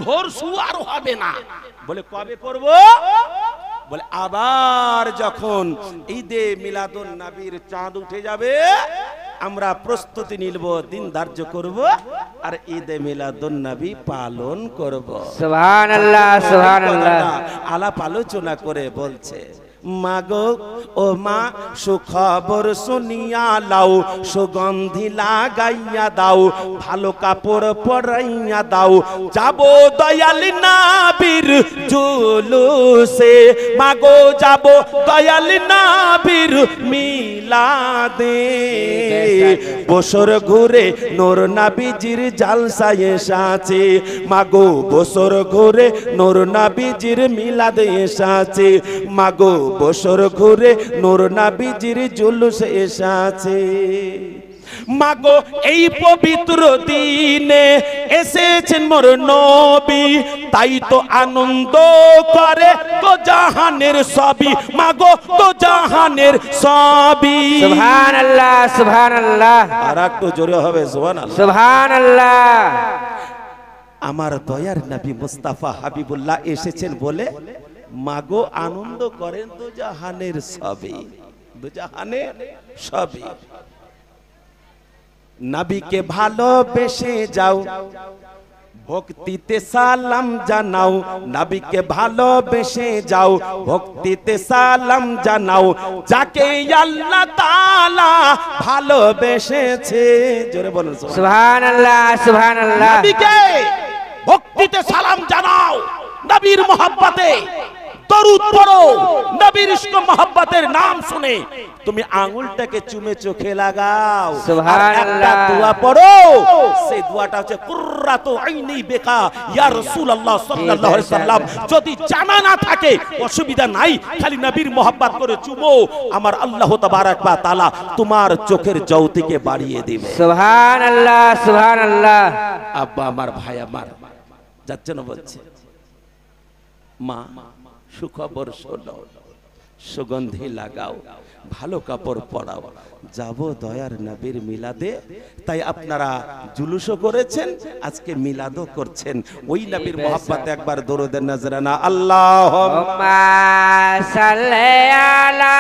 ঘরশু আর হবে না। বলে কবে করব? বলে আবার যখন ঈদে মিলাদুন নবীর চাঁদ উঠে যাবে আমরা প্রস্তুতি নিব, দিন ধার্য করব আর ঈদে মিলাদুন নবী পালন করব। সুবহানাল্লাহ সুবহানাল্লাহ। আলাপ আলোচনা করে বলছে, মাগো ও মা সুখবর শুনিয়া লাও, সুগন্ধি লাগাইয়া দাও, ভালো কাপড় পরাইয়া দাও, যাবো দয়াল নবীর জুলুসে, মাগো যাবো দয়াল নবীর মিলাদে। বছর ঘুরে নূর নবীজির জালসায় এসেছে, মাগো বছর ঘুরে নূর নবীজির মিলাদে এসেছে, মাগো বছর ঘুরে নূর নবীজির জুলুসে এসেছে। মাগো এই পবিত্র দিনে এসেছেন মোর নবী, তাই তো আনন্দ করে তো জাহানের সবই, মাগো তো জাহানের সবই। সুবহানাল্লাহ সুবহানাল্লাহ। আর একটু জোরে হবে সুবহানাল্লাহ সুবহানাল্লাহ। আমার দয়ার নবী মুস্তাফা হাবিবুল্লাহ এসেছেন বলে মাগো আনন্দ করেন তো জাহানের সবই, দু জাহানের সবই। নবীকে ভালোবেসে যাও, ভক্তিতে সালাম জানাও, নবীকে ভালোবেসে যাও, ভক্তিতে সালাম জানাও, যাকে আল্লাহ তাআলা ভালোবেসেছে। জোরে বলুন সুবহানাল্লাহ সুবহানাল্লাহ। নবীকে ভক্তিতে সালাম জানাও, নবীর মহব্বতে দরুদ পড়ো, নবীর ইশক মহব্বতের নাম শুনে তুমি আঙ্গুলটাকে চুমে চোখে লাগাও, আর একটা দোয়া পড়ো, সেই দোয়াটা হচ্ছে কুররাতু আইনি বিকা ইয়া রাসূলুল্লাহ সাল্লাল্লাহু আলাইহি সাল্লাম। যদি জানা না থাকে অসুবিধা নাই, খালি নবীর মহব্বত করে চুমো, আমার আল্লাহ তাবারক ওয়া তাআলা তোমার চোখের জ্যোতিকে বাড়িয়ে দিবে। সুবহানাল্লাহ সুবহানাল্লাহ। আব্বা আমার, ভাই আমার যাচ্ছে না বলছে, মা সুখবর শোনো, সুগন্ধি লাগাও, ভালো কাপড় পরাও, যাবো দয়ার নবীর মিলাদে। তাই আপনারা জুলুসও করেছেন, আজকে মিলাদও করছেন। ওই নবীর মহব্বতে একবার দরুদের নজরানা আল্লাহুম্মা সাল্লি আলা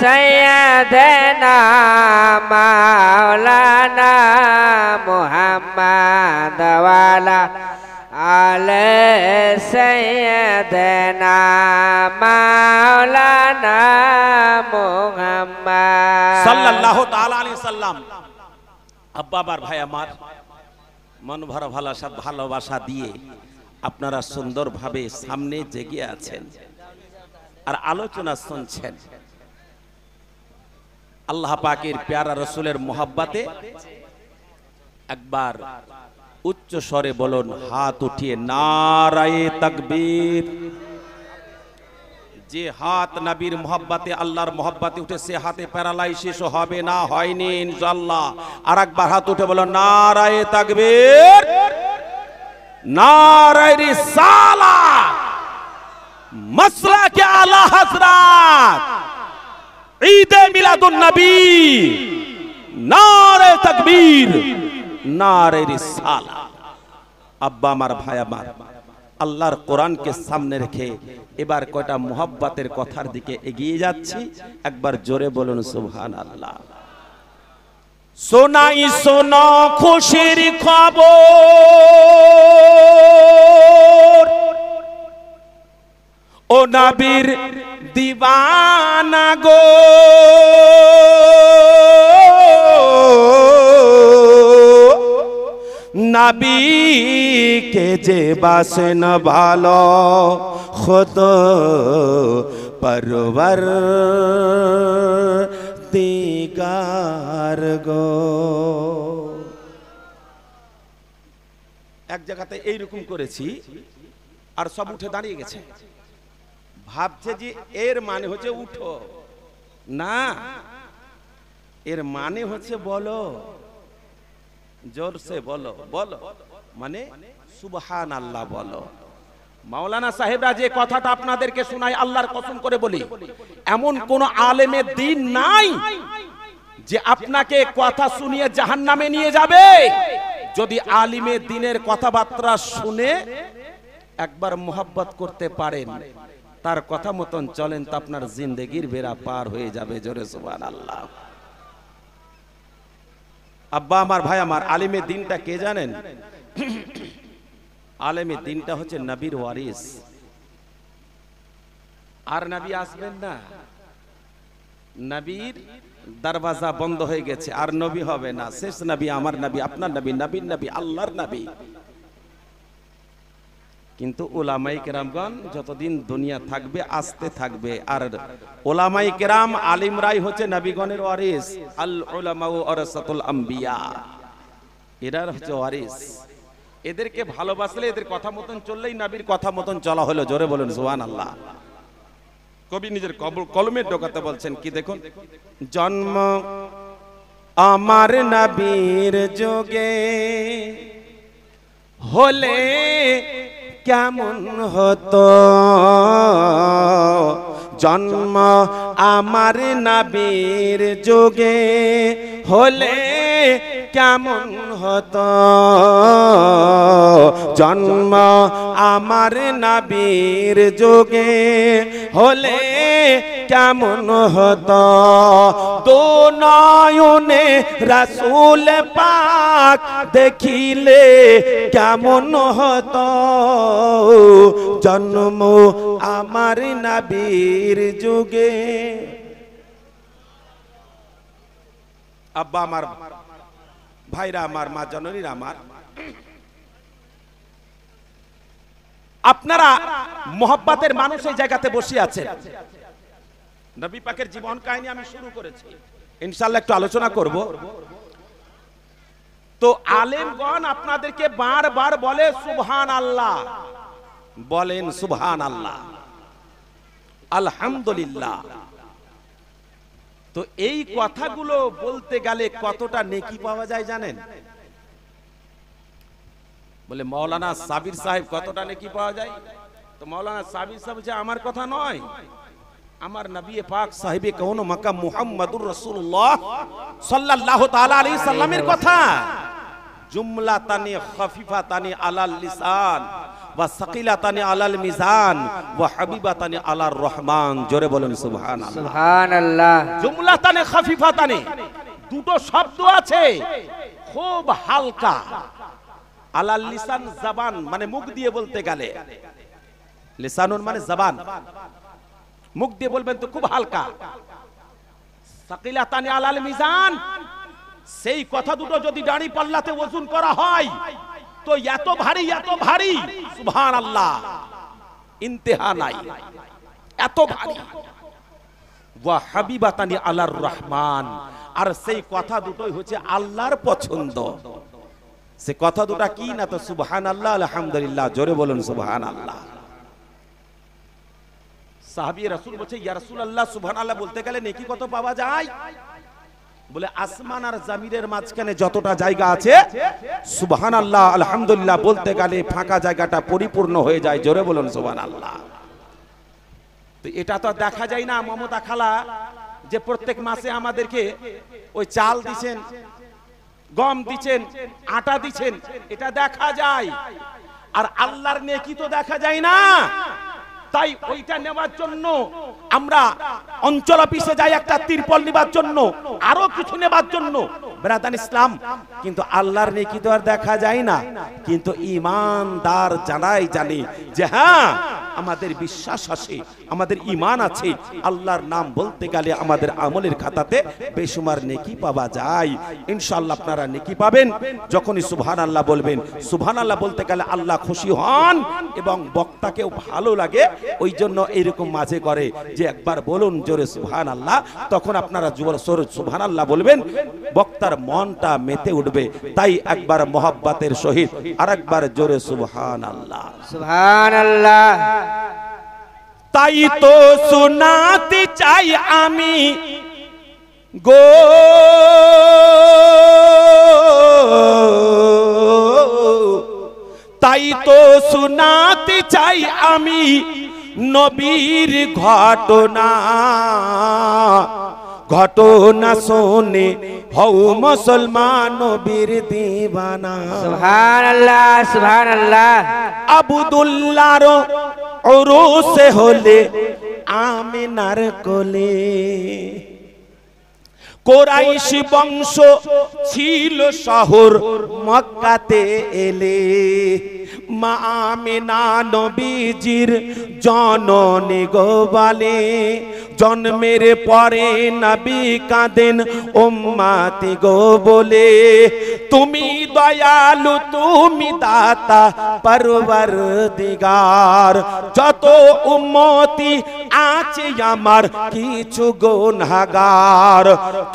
সাইয়্যিদিনা মাওলানা মুহাম্মাদ ওয়া আলা আলে সাইয়্যিদিনা মাওলানা মুহাম্মাদ সাল্লাল্লাহু তাআলা আলাইহি সাল্লাম। আব্বা আমার, ভাই আমার, মন ভরা ভালোবাসা দিয়ে আপনারা সুন্দরভাবে সামনে জেগে আছেন আর আলোচনা শুনছেন। আল্লাহ পাকের প্যারা রাসূলের মহব্বতে একবার উচ্চ স্বরে বলুন, হাত উঠিয়ে নারায়ে তাকবীর। যে হাত নবীর মহব্বতে আল্লাহর মহব্বতে উঠে, সে হাতে প্যারালাইসিস হবে না, হয়নি ইনশাআল্লাহ। আর একবার হাত উঠে বলুন নারায়ে তাকবীর, নারায়ে রিসালাত, মাসলাকে আলা হযরত, ঈদে মিলাদুন নবী, নারায়ে তাকবীর, নারে রিসালাত। আব্বা আমার, ভাই আমার, আল্লাহর কোরআনকে সামনে রেখে এবার কয়টা মুহাব্বতের কথার দিকে এগিয়ে যাচ্ছি। একবার জোরে বলুন সুবহানাল্লাহ। শোনাই শোনো খুশির খবর, ও নবীর দিওয়ানা গো, নবীকে যে বাসেন ভালো খুদ পরবর দিগার গো। এক জায়গাতে এইরকম করেছি আর সব উঠে দাঁড়িয়ে গেছে, ভাবছে যে এর মানে হচ্ছে উঠো না, এর মানে হচ্ছে বলো, জোরসে বলো, বলো মানে সুবহানাল্লাহ বলো। মাওলানা সাহেবরা যে কথাটা আপনাদেরকে শোনায়, আল্লাহর কসম করে বলি, এমন কোন আলেমে দ্বীন নাই যে আপনাকে কথা শুনিয়ে জাহান্নামে নিয়ে যাবে। যদি আলিমে দ্বীনের কথাবার্তা শুনে একবার মোহাব্বত করতে পারেন, তার কথা মতন চলেন, তো আপনার জিন্দেগির বেড়া পার হয়ে যাবে। জোরে সুবহানাল্লাহ। আব্বা আমার, ভাই আমার, আলিমে দ্বীনটা কে জানেন? আলেমে দ্বীনটা হচ্ছে নবীর ওয়ারিস। আর নবী আসবেন না, নবীর দরওয়াজা বন্ধ হয়ে গেছে, আর নবী হবে না। শেষ নবী আমার নবী, আপনার নবী, নবীর নবী, আল্লাহর নবী। কিন্তু উলামায়ে কেরামগণ যতদিন দুনিয়া থাকবে আসতে থাকবে। আর উলামায়ে কেরাম আলিমরাই হচ্ছে নবীগণের ওয়ারিস। আল উলামা ওয়ারাসাতুল আম্বিয়া, এরা হচ্ছে ওয়ারিস। এদেরকে ভালোবাসলে, এদের কথা মতন চললেই নবীর কথা মতন চলা হলো। জোরে বলুন সুবহানাল্লাহ। কবি নিজের কলমে ঢোকাতে বলছেন কি দেখুন, জন্ম আমার নবীর যোগে হলে কেমন হতো, জন্ম আমার নবীর যোগে হলে কেমন হতো, জন্ম আমার নবীর যোগে হলে কেমন হতো, দো নয়নে রাসূল পাক দেখিলে কেমন হতো, জন্ম আমার নবীর যুগে। আব্বা আমার, ভাইরা আমার, মা জননীরা আমার, আপনারা মোহাব্বতের মানুষ এই জায়গাতে বসে আছেন। নবী পাকের জীবন কাহিনী আমি শুরু করেছি, ইনশাআল্লাহ একটু আলোচনা করব। তো আলেমগণ আপনাদেরকে বারবার বলে সুবহানাল্লাহ, বলেন সুবহানাল্লাহ, আলহামদুলিল্লাহ। তো এই কথাগুলো বলতে গেলে কতটা নেকি পাওয়া যায় জানেন? বলে মাওলানা সাবির সাহেব কতটা নেকি পাওয়া যায়? তো মাওলানা সাবির সাহেব যে আমার কথা নয়, আমার নবী পাক সাহেবে কওন মাকাম মুহাম্মাদুর রাসূলুল্লাহ সাল্লাল্লাহু তাআলা আলাইহি সাল্লামের কথা। জুমলাতানি খাফিফাতানি আলাল লিসান ওয়া সাকিলাতানি আলাল মিজান ওয়া হাবিবাতানি আলার রহমান। জোরে বলেন সুবহানাল্লাহ, সুবহানাল্লাহ। জুমলাতানি খাফিফাতানি, দুটো শব্দ আছে খুব হালকা। আলাল লিসান জবান মানে মুখ দিয়ে বলতে গেলে, লিসানুন মানে জবান, মুখ দিয়ে বলবেন তো খুব হালকা। সাকিলাতানি আলাল মিজান, সেই কথা দুটো যদি দাঁড়ি পাল্লাতে ওজন করা হয় তো এত ভারী, এত ভারী, সুবহানাল্লাহ, ইন্তেহা নাই, এত ভারী। ওয়া হাবিবাতানি আলার রহমান, আর সেই কথা দুটোই হচ্ছে আল্লাহর পছন্দ। সে কথা দুটা কি না? তো সুবহানাল্লাহ, আলহামদুলিল্লাহ। জোরে বলুন সুবহানাল্লাহ। সাহাবী রাসূল বলছে, ইয়া রাসূলুল্লাহ, সুবহানাল্লাহ বলতে গেলে নেকি কত পাওয়া যায়? বলে আসমান আর জমিনের মাঝখানে যতটা জায়গা আছে সুবহানাল্লাহ আলহামদুলিল্লাহ বলতে গেলে ফাঁকা জায়গাটা পরিপূর্ণ হয়ে যায়। জোরে বলুন সুবহানাল্লাহ। তো এটা তো দেখা যায় না মমতা খালা, যে প্রত্যেক মাসে আমাদেরকে ওই চাল দিচ্ছেন, গম দিচ্ছেন, আটা দিচ্ছেন, এটা দেখা যায়। আর আল্লাহর নেকি তো দেখা যায় না। তাই ওইটা নেওয়ার জন্য আমরা অঞ্চল অফিসে যাই, একটা তিরপল নেবার জন্য, আরো কিছু নেবার জন্য, ব্রাদার ইসলাম। কিন্তু আল্লাহর নেকি তো আর দেখা যায় না। কিন্তু ঈমানদার জানাই জানি যে হ্যাঁ আমাদের বিশ্বাস আছে, আমাদের ঈমান আছে, আল্লাহর নাম বলতে গেলে আমাদের আমলের খাতাতে বেশুমার নেকি পাওয়া যায়। ইনশাআল্লাহ আপনারা নেকি পাবেন যখনই সুবহানাল্লাহ বলবেন। সুবহানাল্লাহ বলতে গেলে আল্লাহ খুশি হন এবং বক্তাকেও ভালো লাগে। ওই জন্য এরকম মাঝে করে যে একবার বলুন জোরে সুবহানাল্লাহ, তখন আপনারা জোরে সুবহানাল্লাহ বলবেন, বক্তার মনটা মেতে উঠবে। তাই একবার মোহাব্বতের সহিত আরেকবার জোরে সুবহানাল্লাহ, সুবহানাল্লাহ। তাই তো শোনাতে চাই আমি গো তাই তো শোনাতে চাই আমি নবীর ঘটনা। ঘটনা শোনে হও মুসলমান নবীর দিওয়ানা। সুবহানাল্লাহ, সুবহানাল্লাহ। আব্দুল্লাহর উরুসে হলে আমিনার কোলে কোরাইশ বংশ ছিল শহর মক্কাতে এলে মা আমিনা নবীজির জননী গো বলে জন্মের পরে নবী কাঁদেন উম্মতি গো বলে তুমি দয়ালু তুমি দাতা পরওয়ারদিগার যত উম্মতি আছে আমার কিছু গুনাহগার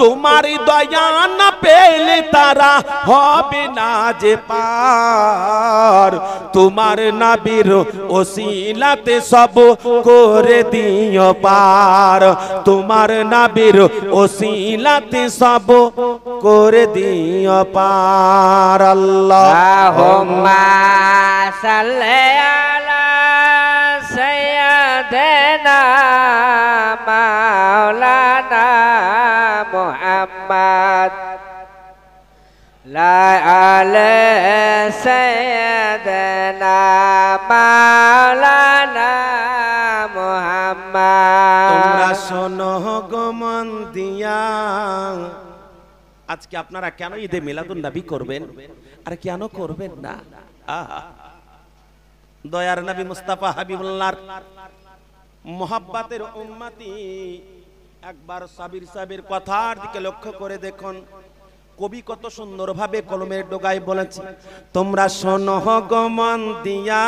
তোমার দয়া না পেলে তারা হবে না যে পার তোমার নবীর ওসিলাতে সব করে দিও পার তোমার নবীর ওসিলাতে সব করে দিও পার আল্লাহুম্মা সাল্লি আলা সাইয়্যিদিনা মাওলানা মুহাম্মদ লা আলা সাইয়্যিদিনা মাওলানা মুহাম্মদ তোমরা শোনো গো মন দিয়া আজকে আপনারা কেন ঈদে মিলাদুন নবী করবেন আর কেন করবেন না দয়ার নবী মুস্তাফা হাবিবুল্লাহর মোহাব্বতের উম্মতি একবার সাবির সাহেবের কথার দিকে লক্ষ্য করে দেখুন কবি কত সুন্দরভাবে কলমের ডগায় বলেছে তোমরা শোনো গো মন দিয়া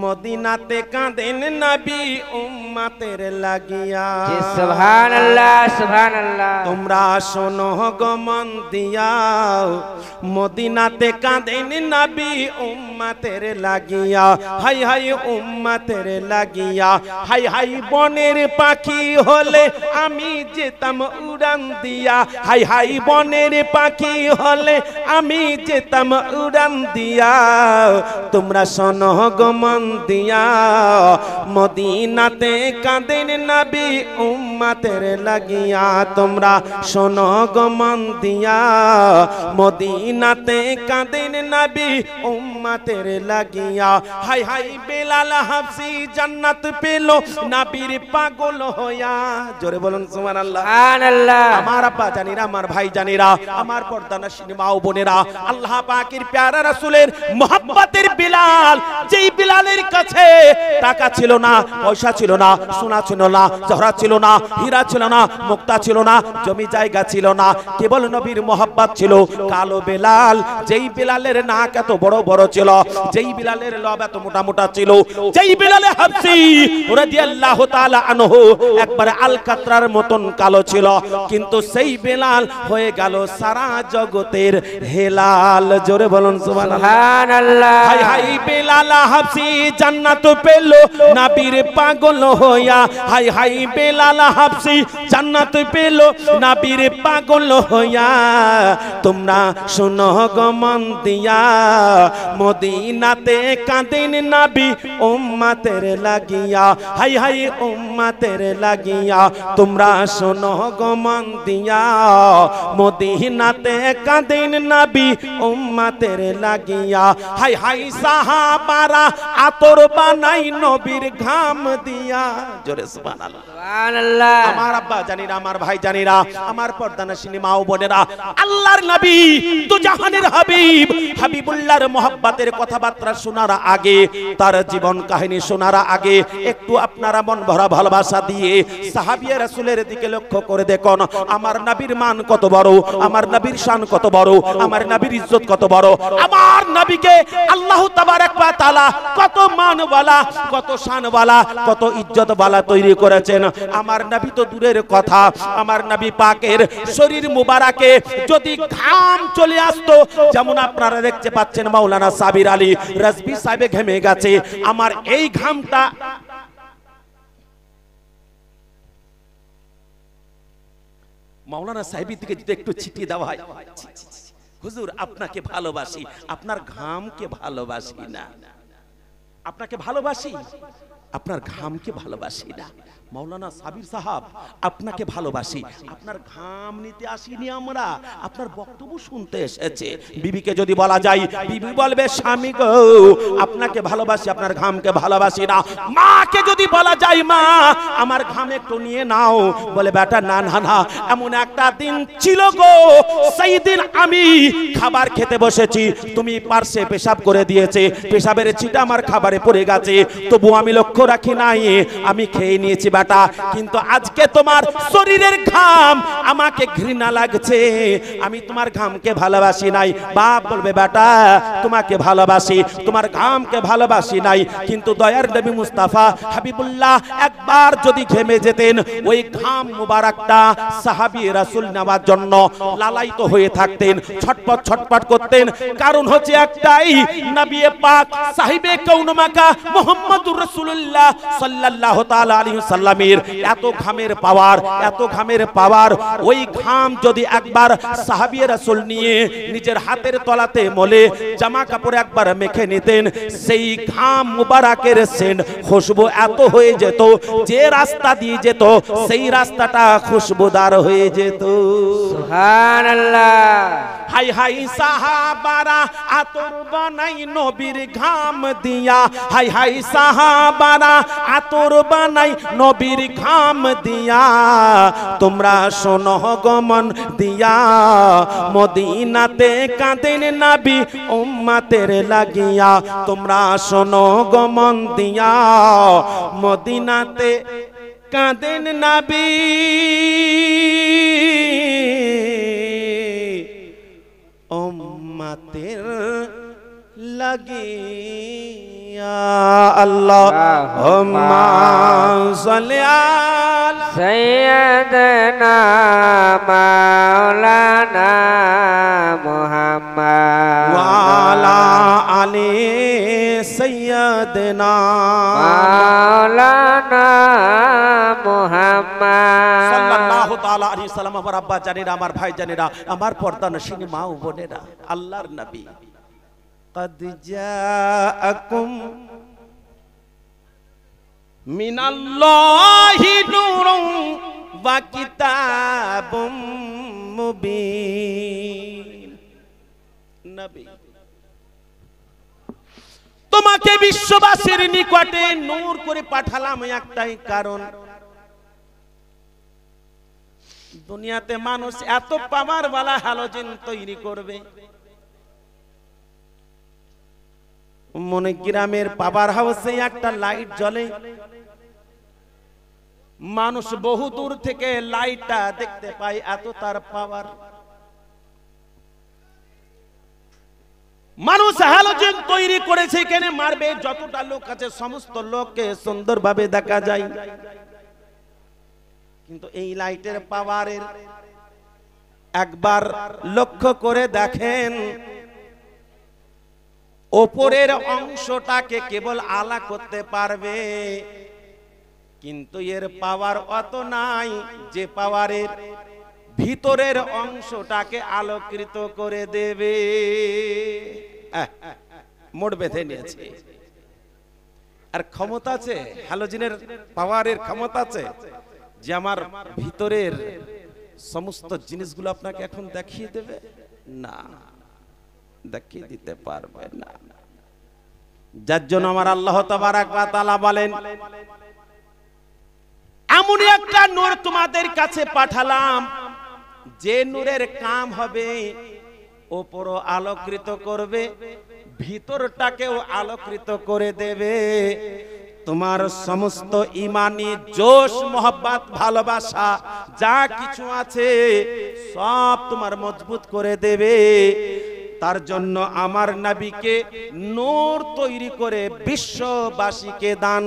মদিনাতে কাঁদেন নবী উম্মতের লাগিয়া সুবহানাল্লাহ সুবহানাল্লাহ তোমরা শোনো গো মন দিয়া মদিনাতে কাঁদেন নবী উম্মতের লাগিয়া হাই হাই উম্মতের লাগিয়া হাই হাই বনের পাখি হলে আমি যেতাম উড়ান দিয়া হাই হাই বনের পাখি হলে আমি যেতাম উড়ান দিয়া তোমরা শোনো গো মন দিয়া মদিনাতে কাঁদেন নবী উম্মতের লাগিয়া তোমরা শোনো গো মন দিয়া মদিনাতে কাঁদেন নবী উম্মতের লাগিয়া হাই হাই বেলাল হাফসি জান্নাত পেল নবীর পাগল হইয়া জোরে বলুন সুবহানাল্লাহ সুবহানাল্লাহ আমার আব্বা জানিরা আমার ভাই জানিরা আমার পর্দানশীন মা ও বোনেরা আল্লাহ পাকের প্যারা রাসূলের মোহাব্বতের বিলাল যেই বিলালের কাছে টাকা ছিল না পয়সা ছিল না সোনা ছিল না জহরাত ছিল না হীরা ছিল না মুক্তা ছিল না জমি জায়গা ছিল না কেবল নবীর মোহাব্বত ছিল কালো বেলাল যেই বিলালের নাক এত বড় বড় ছিল যেই বিলালের লব এত মোটা মোটা ছিল যেই বিলালে হাফসি রাদিয়াল্লাহু তাআলা আনহু একবারে আলকাতরার মতন কালো ছিল কিন্তু সেই বেলাল হয়ে গেল সারা জগতের হেলাল জোরে বলুন সুবহানাল্লাহ হাই হাই বেলাল হাফসি জান্নাত পেল নবীর পাগল হইয়া হাই হাই বেলাল হাফসি জান্নাত পেল নবীর পাগল হইয়া তোমরা শোনো গো মন দিয়া মদিনাতে কাঁদেন নবী উম্মতের লাগিয়া হাই হাই উম্মতের লাগিয়া তোমরা শোনো গো মন দিয়া মদিনাতে কাঁদেন নবী উম্মতের লাগিয়া হাই হাই সাহাবারা আতর বানাই নবীর ঘাম দিয়া জোরে সুবহানাল্লাহ সুবহানাল্লাহ আমার আব্বা জানিরা আমার ভাই জানিরা আমার পর্দানশীন মা ও বোনেরা আল্লাহর নবী তো জাহানের হাবিব হাবিবুল্লাহর মোহাব্বতের কথাবার্তা শোনার আগে তার জীবন কাহিনী শোনার আগে একটু আপনারা মন ভরা ভালোবাসা দিয়ে সাহাবিয়ে রাসূলের দিকে লক্ষ্য করে দেখুন আমার নবীর মান কত বড় আমার নবীর শান কত বড় আমার নবীর ইজ্জত কত বড় আমার নবীকে আল্লাহ তাবারক ওয়া তাআলা কত মানওয়ালা কত শানওয়ালা কত ইজ্জতওয়ালা তৈরি করেছেন আমার নবী তো দূরের কথা আমার নবী পাকের শরীর মুবারকে যদি ঘাম চলে আসতো যেমন আপনারা দেখতে পাচ্ছেন মাওলানা সাবির আলী রাজবি সাহেব ঘেমে গেছে আমার এই ঘামটা মাওলানা সাহেবের দিকে যদি একটু ছিটিয়ে দেওয়া হয় হুজুর আপনাকে ভালোবাসি আপনার ঘামকে ভালোবাসি না আপনাকে ভালোবাসি, আপনার ঘামকে ভালোবাসি না। মাওলানা সাবির সাহাব, আপনাকে ভালোবাসি, আপনার ঘাম নিতে আসিনি আমরা, আপনার বক্তব্য শুনতে এসেছে। বিবিকে যদি বলা যায়, বিবি বলবে স্বামী গো আপনাকে ভালোবাসি, আপনার ঘামকে ভালোবাসি না। মাকে যদি বলা যায় মা আমার ঘাম একটু নিয়ে নাও, বলে বেটা না না না। এমন একটা দিন ছিল গো, সেই দিন আমি খাবার খেতে বসেছি, তুমি পার্শ্বে পেশাব করে দিয়েছে, পেশাবের ছিটা আমার খাবারে পড়ে গেছে, তবু আমি লক্ষ্য রাখি নাই, আমি খেয়ে নিয়েছি বেটা। কিন্তু আজকে তোমার শরীরের ঘাম আমাকে ঘৃণা লাগছে, আমি তোমার ঘামকে ভালোবাসি নাই। বাপ বলবে বেটা তোমাকে ভালোবাসি, তোমার ঘামকে ভালোবাসি নাই। কিন্তু দয়ার নবী মুস্তাফা হাবিবুল্লাহ একবার যদি ঘেমে যেতেন, ওই ঘাম মুবারকটা সাহাবী রাসূল নেওয়ার জন্য লালায়িত হয়ে থাকতেন, ছটপট ছটপট করতেন। কারণ হচ্ছে একটাই, নবী পাক সাহিবে কাউন মাকা মুহাম্মদুর রাসূলুল্লাহ সাল্লাল্লাহু তাআলা আলাইহি সাল্লামের এত ঘামের পাওয়ার, এত ঘামের পাওয়ার। ওই ঘাম যদি একবার সাহাবী রাসূল নিয়ে নিজের হাতের তলাতে মলে জামা কাপড় একবার মেখে নিতেন, সেই ঘাম মুবারকের সেন্ট খুশবু এত হয়ে যেত, যে রাস্তা দিয়ে যেত সেই রাস্তাটা খুশবুদার হয়ে যেত। সুবহানাল্লাহ। হাই হাই সাহাবারা আতর বানাই নবীর ঘাম দিয়া, হাই হাই সাহাবারা আতর বানাই নবীর ঘাম দিয়া। তোমরা শোনো গমন দিয়া, মদিনাতে কাঁদেন নবী উম্মতের লাগিয়া। তোমরা শোনো গমন দিয়া, মদিনাতে কাঁদেন নবী উম্মতের লাগিয়া। আল্লাহুম্মা সাল্লি আলা সাইয়্যিদানা মাওলানা মুহাম্মদ ওয়া আলা আলি সাইয়্যিদানা মাওলানা মুহাম্মদ সাল্লাল্লাহু তাআলা আলাইহি সাল্লাম। আমার আব্বা জানেরা, আমার ভাই জানেরা, আমার পর্দানশীন মা ও বোনেরা, আল্লাহর নবী قد جاءكم من الله نور وكتاب مبين। নবী তোমাকে বিশ্ববাসীর নিকটে নূর করে পাঠালাম একটাই কারণ, দুনিয়াতে মানুষ এত পাওয়ার वाला হ্যালোজেন তৈরি করবে, মনে গ্রামের পাওয়ার হাউসে একটা লাইট জ্বলে, মানুষ বহু দূর থেকে লাইটটা দেখতে পায়, এত তার পাওয়ার। মানুষ হ্যালোজেন তৈরি করেছে, এখানে মারবে যতটা লোক আছে সমস্ত লোককে সুন্দরভাবে দেখা যায়। কিন্তু এই লাইটের পাওয়ারের একবার লক্ষ্য করে দেখেন, ওপরের অংশটাকে কেবল আলা করতে পারবে, কিন্তু এর পাওয়ার অত নাই যে পাওয়ারের ভিতরের অংশটাকে আলোকিত করে দেবে। মোট বেঁধে নিয়েছে। আর ক্ষমতা আছে হ্যালোজেনের পাওয়ারের ক্ষমতা আছে যে আমার ভিতরের সমস্ত জিনিসগুলো আপনাকে এখন দেখিয়ে দেবে না, দেখিয়ে দিতে পারবে না। যার জন্য আমার আল্লাহ তাবারক ওয়া তাআলা বলেন, এমন একটা নূর তোমাদের কাছে পাঠালাম যে নূরের কাম হবে উপর আলোকিত করবে, ভিতরটাকেও আলোকিত করে দেবে। তোমার সমস্ত ইমানি জোশ মোহব্বত ভালোবাসা যা কিছু আছে সব তোমার মজবুত করে দেবে। তার জন্য আমার নবীকে নূর তৈরি করে বিশ্ববাসীকে দান